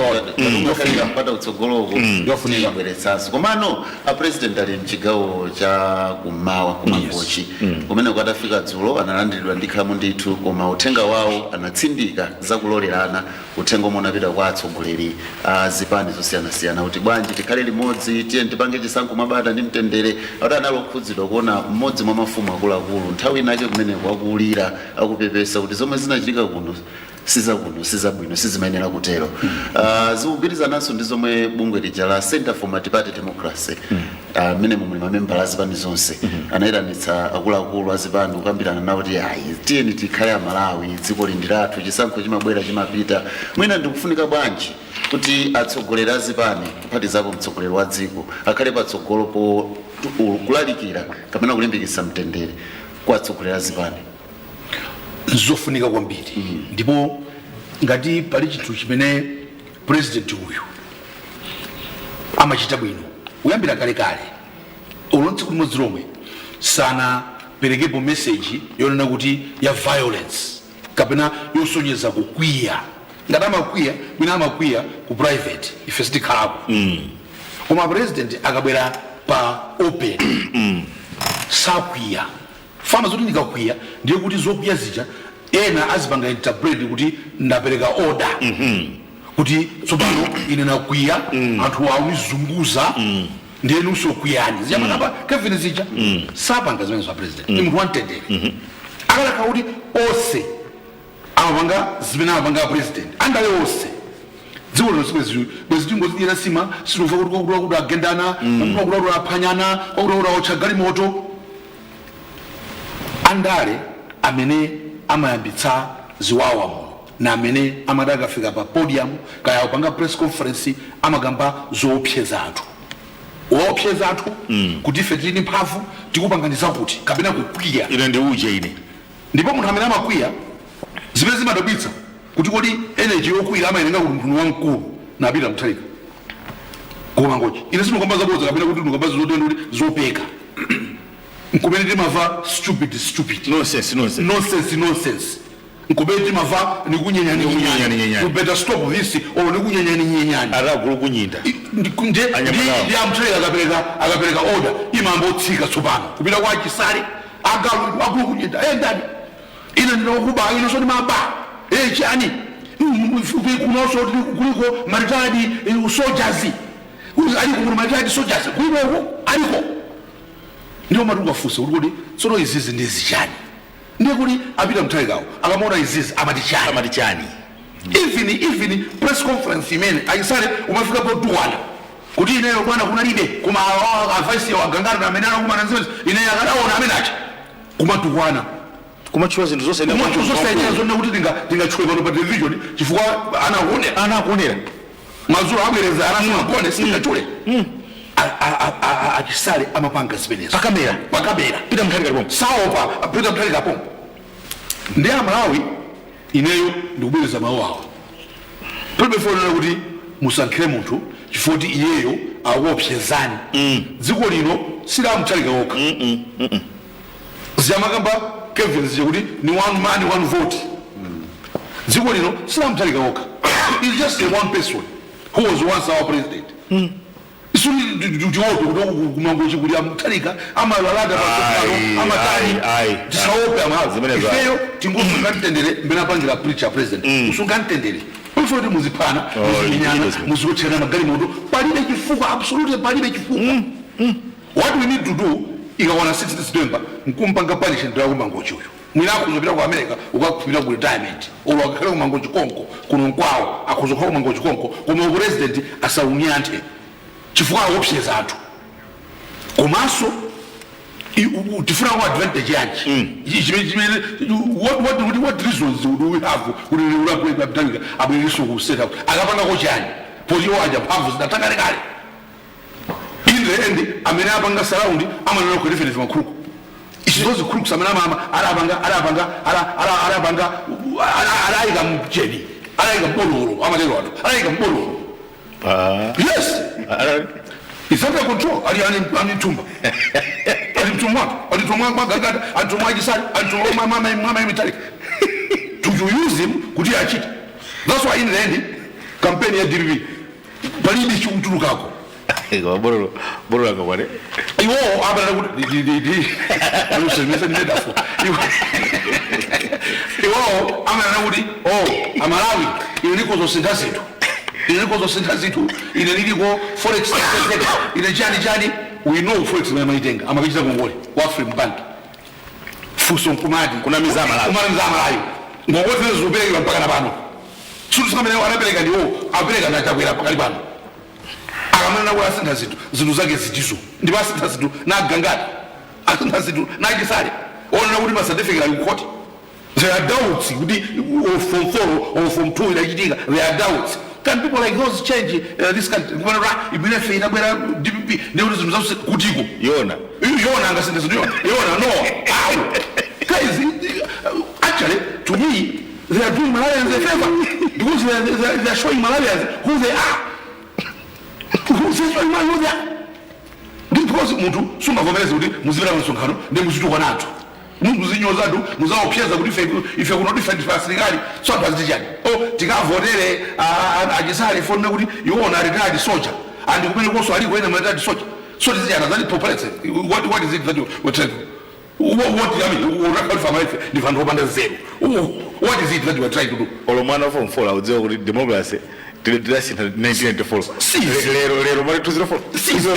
mpata utsogoloko yofunika kubweretsanso komano apresident ali mchigawo cha kummawa kumangochi kumene kwatafika dzulo analandiridwa ndikhalamu ndithu koma uthenga wawo anatsindika zakulolerana uthenga omwe unapita kwa atsogoleri a zipani zosiyanasiyana kuti bwanji tikhale limodzi tiye tipange chisankho mabata ndi mtendere ati analokhudzidwa kuona mmodzi mwa mafumu akuluakulu nthawi inake kumene kwakulira akupepesa kuti zomwe zinachitika kuno sizabwino sizimayenera kutero zikugwirizananso ndi zomwe bungwe lija la Center for Multi-Party Democracy mene muli mamembala azipani zonse anayitanitsa akuluakulu azipani kukambirana nawo kuti tiyeni tikhale amalawi dziko lindirathu chisankho chimabwera chimapita mwina ndikufunika bwanji kuti atsogoleri azipani kuphatizapo mtsogoleri wa dziko akhale patsogolo po kulalikira kapena kulimbikitsa mtendere kwa atsogoleri azipani zofunika kwambiri ndipo ngati pali chinthu chimene president uyu amachita bwino kuyambira kale ulonzi kumodzi lomwe sana perekepo message yonena kuti ya violence kapena yosonyeza kukwiya ngati amakwiya mwina amakwiya ku private ife sitikhalako koma president akabwera pa open sakwiya fana zoti ndikakwiya ndiye kuti zokwiya zija ena azipanga interpret kuti ndapereka order kuti tsopano ine nakwiya anthu awizunguza ndiye nusokwiyani ziyamanapa Kevin zija sapanga zimene za president ni munthu wamtendere akalaka kuti onse amapanga zimene amapanga president andale onse dziko lino bwezitingozidira sima sinuva kuti agendana kuti aphanyana kuti otchagali moto andale amene amayambitsa ziwawa na amene amadakafika pa podium kaya upanga press conference amagamba zoopseza anthu kuti ife tili mphamvu tikupanganiza kuti kapena kukwiya ine ndi uje ine ndipo munthu amene amakwiya zimene zimadabwitsa kuti kodi energy yokwira amayenenga kuti munthu wamkulu napita mthalika koma ngochi ine sinokamba zabodza kapena kuti ndikamba zotenda kuti zopeka nkumene timava stupid nonsense nkumene timava nikunyenya you better stop this or nikunyenya arakulu kunyinda ndi amthalika akapereka order imambo tsika tsopano kupita kwa chisale akulu kunyinda ndani ine ndinokuba ine soti maba chani kunoso kuliko maritadi soldiers aliko kuna maritadi soldiers kuliko aliko ndio maduka fusa kuti tsono izizi ndizi chani ndiye kuti apita mthalikawo akamona izizi amati chani even press conference imene ayisale umafika po duwana kuti ineyo bwana kunalibe kuma advice ya wagangana na amenana kuma nanzizo ineyo akadaona amenacha kumatukwana kumachuwa zinthu zonse zonna kuti ndingachwe pano pa television chifukwa anakuonera mazulu abwereza anasema singachule achisale amapanga zimenezo pakamera pita mthalika pompo saopa pita mthalika pompo ndi amalawi ineyo ndikubwereza mawu awo palibefonera kuti musankhire munthu chifukwa kuti iyeyo akuopsezani dziko lino silamthalika okha ziyamakamba Kevin zije kuti ni one man one vote dziko lino silamthalika okha it's just one person who was once our president isuri ndiwope kumangochi kuti amthalika amalalada pasopano amatali tisaope amazi ifeyo tingosunga ntendere mbena pangira preacher president usunga ntendere ufoti muziphana muzimenyana muzikotchana magali moto palibe chifukwa absolutely palibe chifukwa what we need to do ikawana 6 December nkumpanga punishment ya kumangochi uyu mwinako kuzopita ku America ukakupita ku retirement olo akakhala kumangochi konko kuno nkwawo akuzokhala kumangochi konko koma president asaunyanthe chifukwa opseza athu komanso tifuna ku advantage yanji what reasons do we have kuti Lero Atokota abweriso ku set up akapanga kochani poti waja mphamvu zidatanga kale in the end amene apanga surround amanena ku reference makhuluku ichizozi khuluku samana mama arabanga araika mjeni araika mboloro amalero anu araika mboloro yes it's under control anitumba alitumwa magagada alitumwa jisali alitumwa mama imitali to use him kuti achita. That's why in the end campaign ya DBB palibe chimutulukako bolo akabale iwo abana kuti alusemesa ndedafo iwo amana kuti amalawi iliko zosenda zithu ine niliko forex ine chani we know forex maitenga amapita kongole wa free bank fuso mkumadi kuna mizama layo ngowote zubeka mpaka na bano sutu samene wanapeleka ndiwo apeleka na chakwera pakali bano akamana kwa senda zithu zake zitizo ndipo asenda zithu na gangati asenda zithu na jisale ona kuti ma certificate ali court there are doubts kuti from 4 or from 2 inachitika there are doubts. Can people like those change this country? Ibile feina bwera DPP ndipo zimzause kutiko yona angasende yona no guys actually to me they are doing Malawians a favor because they are showing Malawians who they are because muntu sungavomereza kuti muzivira msonkhano ndi muzituka nato muzinyoza muzaopyeza kuti ife kuno defend asilikali so atazijani tikavotere ajisale fone kuti iwona retired soldier and kumene koso ali kwena retired soldier so tizijana that population what is it that you trying what I mean urakali fama ife ndi vanhu opanda zero what is it that you are trying to do olomwana form 4 audziwa kuti democracy tilasi 1994 lero mari 204 see so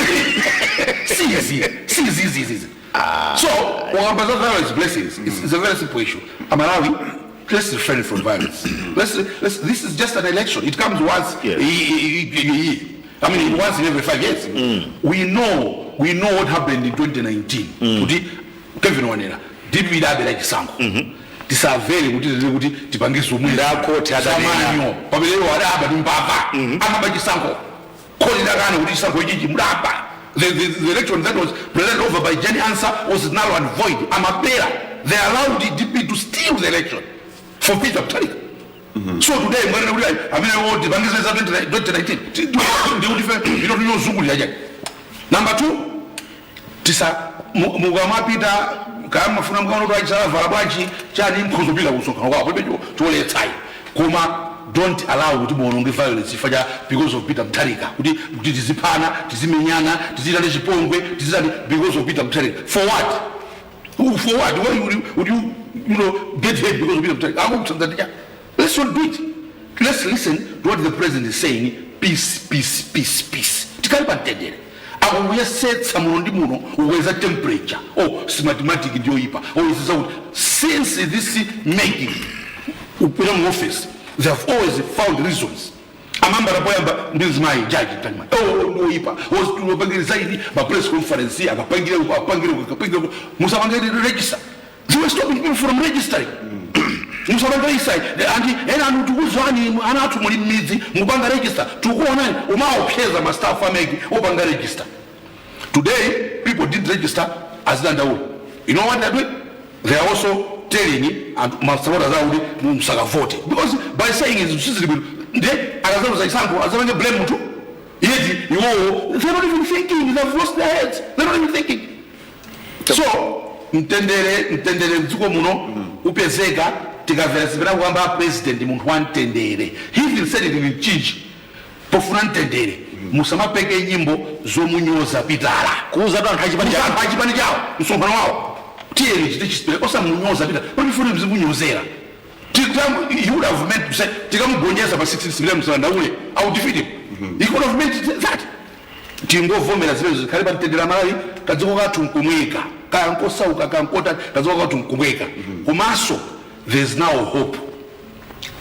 violence blessings it's a very simple issue. Amalawi, let's refrain from violence. This is just an election. It comes once once in every 5 years. We know what happened in 2019 kuti Kevin Wanera did we that like sango tisavele kuti tipangiso mwenda court azamanyo pabelero araba ndimpapa amabaji sango kholi ndakana kuti sango ijiji mudapa. The election that was presented over by Jenny Answer was null and void. They allowed the DP to steal the election for Peter Tarik. So today, I mean, all the Bangladesh 2019. Number 2, Tisa Mugama Peter Kama Funamgano Varabaji, Chani Kozubila Usoka, to all time. Kuma. Don't allow the violence because of Peter Tarika. Tizipana, Tizimenyana, Tizidane Jipongwe, because of Peter Tarika. For what? For what? Why would you get hit because of Peter Tarika? Let's not do it. Let's listen to what the president is saying. Peace. Tikalipa we said someone who has a temperature. It's mathematics in your since this making office. They have always found reasons. Amamba rapoyamba ndizi mai judge tanima. No ipa. Was to bangiri zaidi ba press conference akapangira musabangiri register. They were stopping people from registering. Musabangiri sai and anu tukuzwani anatu muri mizi mubanga register. Tukuona umaopyeza ma staff ameki obanga register. Today people didn't register as Ndale. You know what they're doing? They are also telling and Masawara Zaudi Musaka vote. Because by saying it's they are those example as a blame to yet they're not even thinking, they've lost their heads, they're not even thinking. So Ndale Zukomuno upezeka tikavera kwamba president muntu wantendere. He will say it in change. Pofuna ntendere. Musama peke nyimbo zomunyoza pitala. Kuza ndo hajibani jao. Msonkhano wao. Osa munyoza bita bafuna mzimunyozera you would have meant to say tikamugonyeza pa 60 million Ndale I would defeat him. He could have meant that tingovomera zibezo kaliba ntendera Malawi kadziko katunkumweka kankosauka kankota kadziko katunkumweka kumaso there's now hope.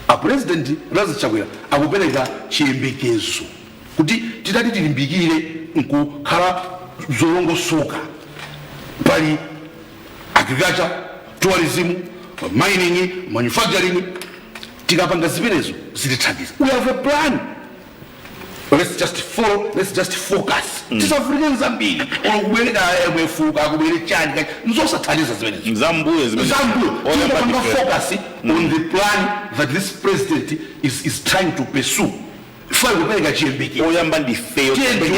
A president Chakwera akupeleka chiyembekezo kuti titati tilimbikire nkukhala zolongosoka pali agriculture, tourism, mining, manufacturing. Tikapanga zimenezo zilithandiza. We have a plan. Let's just follow, let's just focus. Tisafurike nzambiri okubeleka mwefuka akubele chani nzosathandiza zimenezo. Mzambuye Tikapanga focus on the plan that this president is trying to pursue. Fai kupeleka chiyembeke. Oyamba ndifeyo. Tiende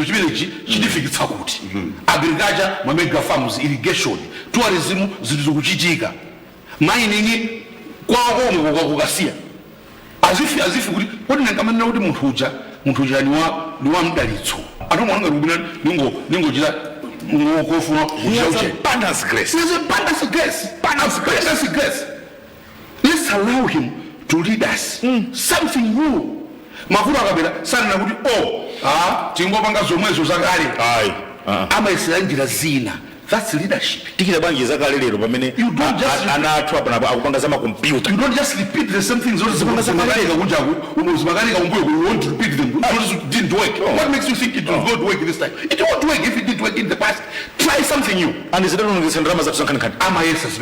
chimenechi chidifikitsa kuti. Agriculture, mamega farms, irrigation, tourism zilizokuchitika. Mining kwa kukasiya. Azifi kuti nangamanena kuti munthu uja ni wa mdalitso. Atomwanga rubina ningo jira ngokofuna abundance grace. There's abundance grace. Let's allow him to lead us something new. Mafuta akabela sana na kuti tingopanga zomwezo zakale. Ama isilanjira zina. That's leadership. Tikira bangi zakale lero pamene anathu akupanga za computer. You don't just repeat the same things. Zimakanika umbuyo, you want to repeat them. It didn't work. What makes you think it will not work this time? It won't work if it didn't work in the past. Try something new. And is it not the drama that some can ama yes as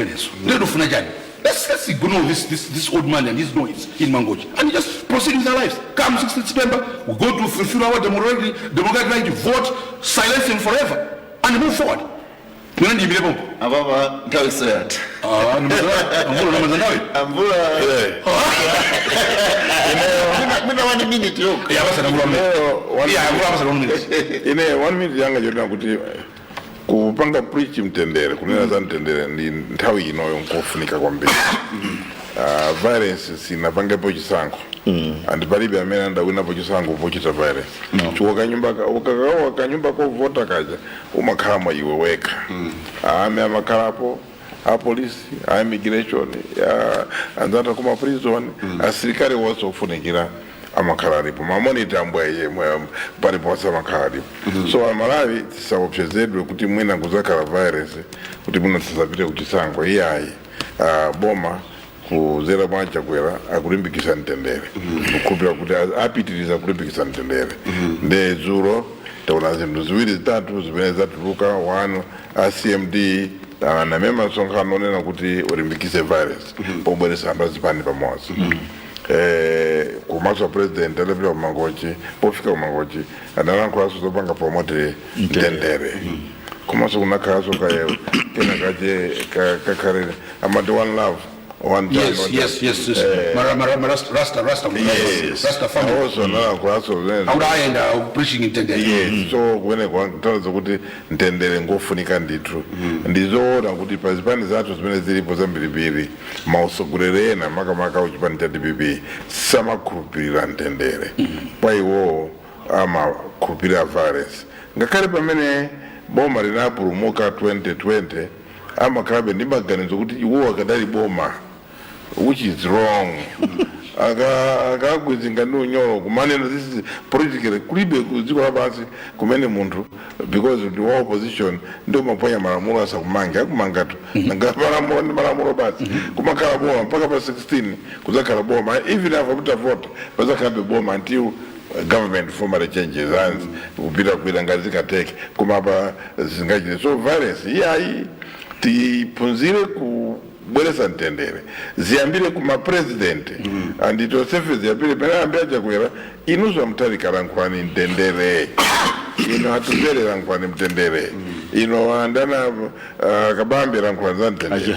let's ignore this old man and his noise in Mangochi and just proceed with our lives. Come 16th September, we go to fulfill our democratic right to vote, silence him forever, and move forward. Ababa Gaussert. Mina 1 minute yoke. Ine 1 minute yanga jona kuti kupanga preach mtendere kunena za mtendere ndi nthawi inoyo nkofunika kwambiri. Violence sinapangepo chisankho. And palibe amene andawinapo chisankho pochita violence. Chikuwa kanyumba ko vota kaja umakhala mwa iwe wekha. Ame amakhalapo apolisi, immigration, anzata kuma prison, asilikali wonse ofunikira amakhala alipo. Mamonita ambwaye paliponse amakhala alipo. So amalawi tisaopsezedwe kuti mwina kuzakhala violence kuti mwina tisapite kuchisankho iyayi. Boma kuzera mwacha kwera akulimbikisa mtendere. Kupira kuti apitiriza kulimbikisa mtendere. Nde zuro taona zinthu ziwiri zitatu zimene zatuluka 1 CMD na mema msonkhano nena kuti ulimbikise violence pobweresa anthu azipani pamodzi. Kumaso president alevera kumangochi pofika kumangochi adalankhulaso zopanga promote mtendere. Kumaso kunakhaso kaye kena kaje kakhalele amati one love. Yes. Rasta family. Also, how I end up preaching in Tendere. Yes. So when I go to the Tendere and go funika ndithu. Ndizoona kuti pazipani zathu zimene zilipo zambiri mauso kurerena makamaka uchipani cha DPP samakhulupirira mtendere. Paiwo amakhulupirira violence. Ngakhale pamene boma linapulumuka 2020 amakhabe ndi maganizo kuti iwo akadali boma, which is wrong. Akagwizinga ndi unyolo kumanena this is politically kulibe kuziko labasi kumene munthu because the opposition ndio maponya malamulo asakumange akumangatu ngapala malamulo basi kumakhala boma mpaka pa 16 kuzakhala boma even after vote bazakhala boma until government formally changes hands kupita ngazika take kumapa zingajine. So violence iyayi tipunzire kubweresa mtendere ziyambire kuma president and itosefe ziyambire pena ambiaja kwera inuzo mtalika rankwani mtendere hatuzere rankwani mtendere andana kabambi rankwani za mtendere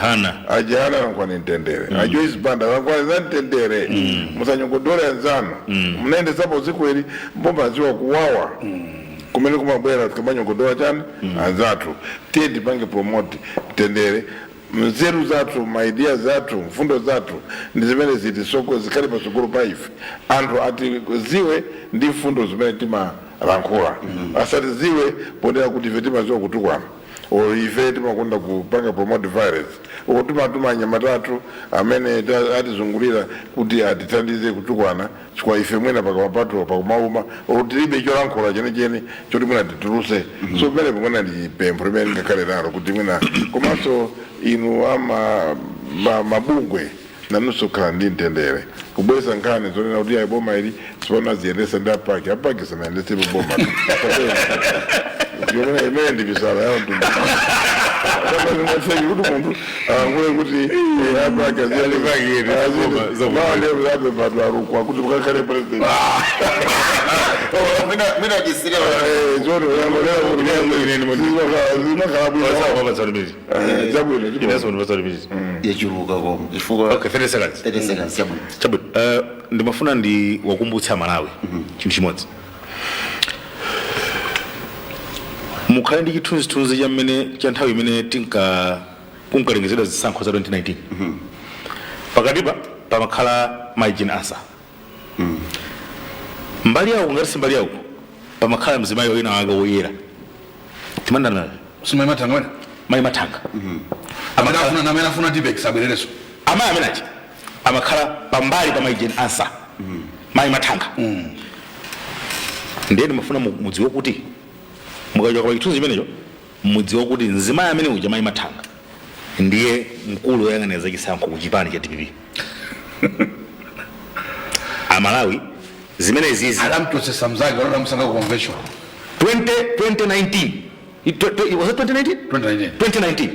ajihana rankwani mtendere ajoisi banda rankwani za mtendere musanyongodole nzano mnaende sapo zikweli mbomba ziwa kuwawa kumene kumabwera tukamanyongodola chani anzatu tiye pange promote mtendere mzeru zatu maidia zatu mfundo zatu ndi zimene ziti soko zikali pa sokolo pa ife anthu ati ziwe ndi mfundo zimene tima rankhula asati ziwe pondera kuti ife timaziwa kutukwana ife timakonda kupanga promote violence tuma nyamatatu amene atizungulira kuti atithandize kutukwana chikwa ife mwina pakamapatu pakumauma tilibe cholankhula chenechene choti mwina tituluse. So pamene pamwena ndi pempho limene ngakhale nalo kuti mwina komanso inu mabungwe nanunso khala ndi mtendere kubweza nkhani zonena kuti ayi boma ili sipano aziyendesa ndi apaki sanayendesepo boma imene ndibisala yawo mtundu kuti munthu angule kuti apaki aziyendesaape patu arukwa kuti mukakhale president mina jisira yachuluka komo ifuka Okay, 30 seconds. 30 seconds yabwino. Chabwino, ndimafuna ndi wakumbutsa Malawi chinthu chimodzi. Mukhale ndi chithunzithunzi cha mmene cha nthawi imene kunkalengezedwa zisankho za 2019. Pakatipa pamakhala maijini asa. Mbali yawo ngati si mbali yawo pamakhala mzimayi wina wake woyera. Timandana Sima matanga wena? mayi matanga. Amene afuna debate sabelereso. Amayi amenachi amakhala pambali pa maijini asa. Mayi matanga. Ndiye ndimafuna mudziwe kuti mukachoka kwa chithunzi chimenecho mudziwe kuti mzimayi amene uja mayi matanga ndiye mkulu woyang'anira za chisankho ku chipani cha DPP. Amalawi zimene zizi Adamchosesa mzake wala musanga ku convention. 2019 was it 2019? 2019. 2019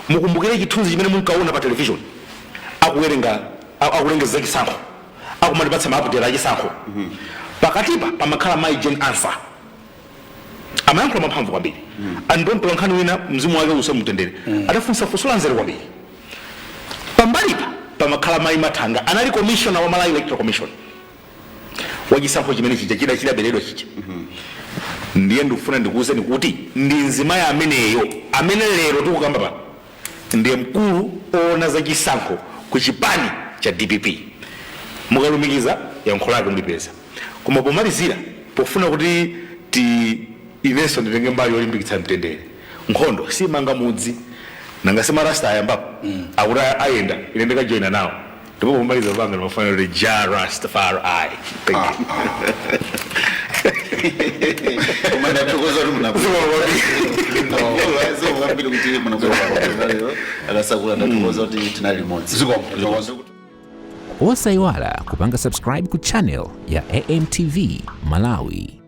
mukumbukire chithunzi chimene munkaona pa television akulengeza chisankho akumatipatsa maaputera achisankho pakatipa pamakhala mayi Jane Answer amayankhula mamphamvu kwambiri andontola nkhani wina mzimu wake usamutendere adafunsa funso lanzere kwambiri pambalipa pamakhala mayi Matanga anali commissioner wa Malawi Electoral Commission wachisankho chimene chija chidaberedwa chicha ndiye ndikufuna ndikuwuzeni kuti ndi mzimayi ameneyo amene lero tikukamba pa ndiye mkulu oona za chisankho ku chipani cha DPP mukalumikiza yankho lake mulipeza koma pomalizira pofuna kuti inenso nditenge mbali yolimbikitsa mtendere nkhondo simanga mudzi nanga simarasta ayambapo akuti ayenda ine ndikajoyina nawo ndipo pomaliza panga ndimafanira kuti ja Rastafari thank you. Kumanda tukoza mnakuwa ngambiri kuti munakuwa akasakula ndatukoza kuti tinali limodzi. Osayiwala kupanga subscribe ku channel ya AMTV Malawi.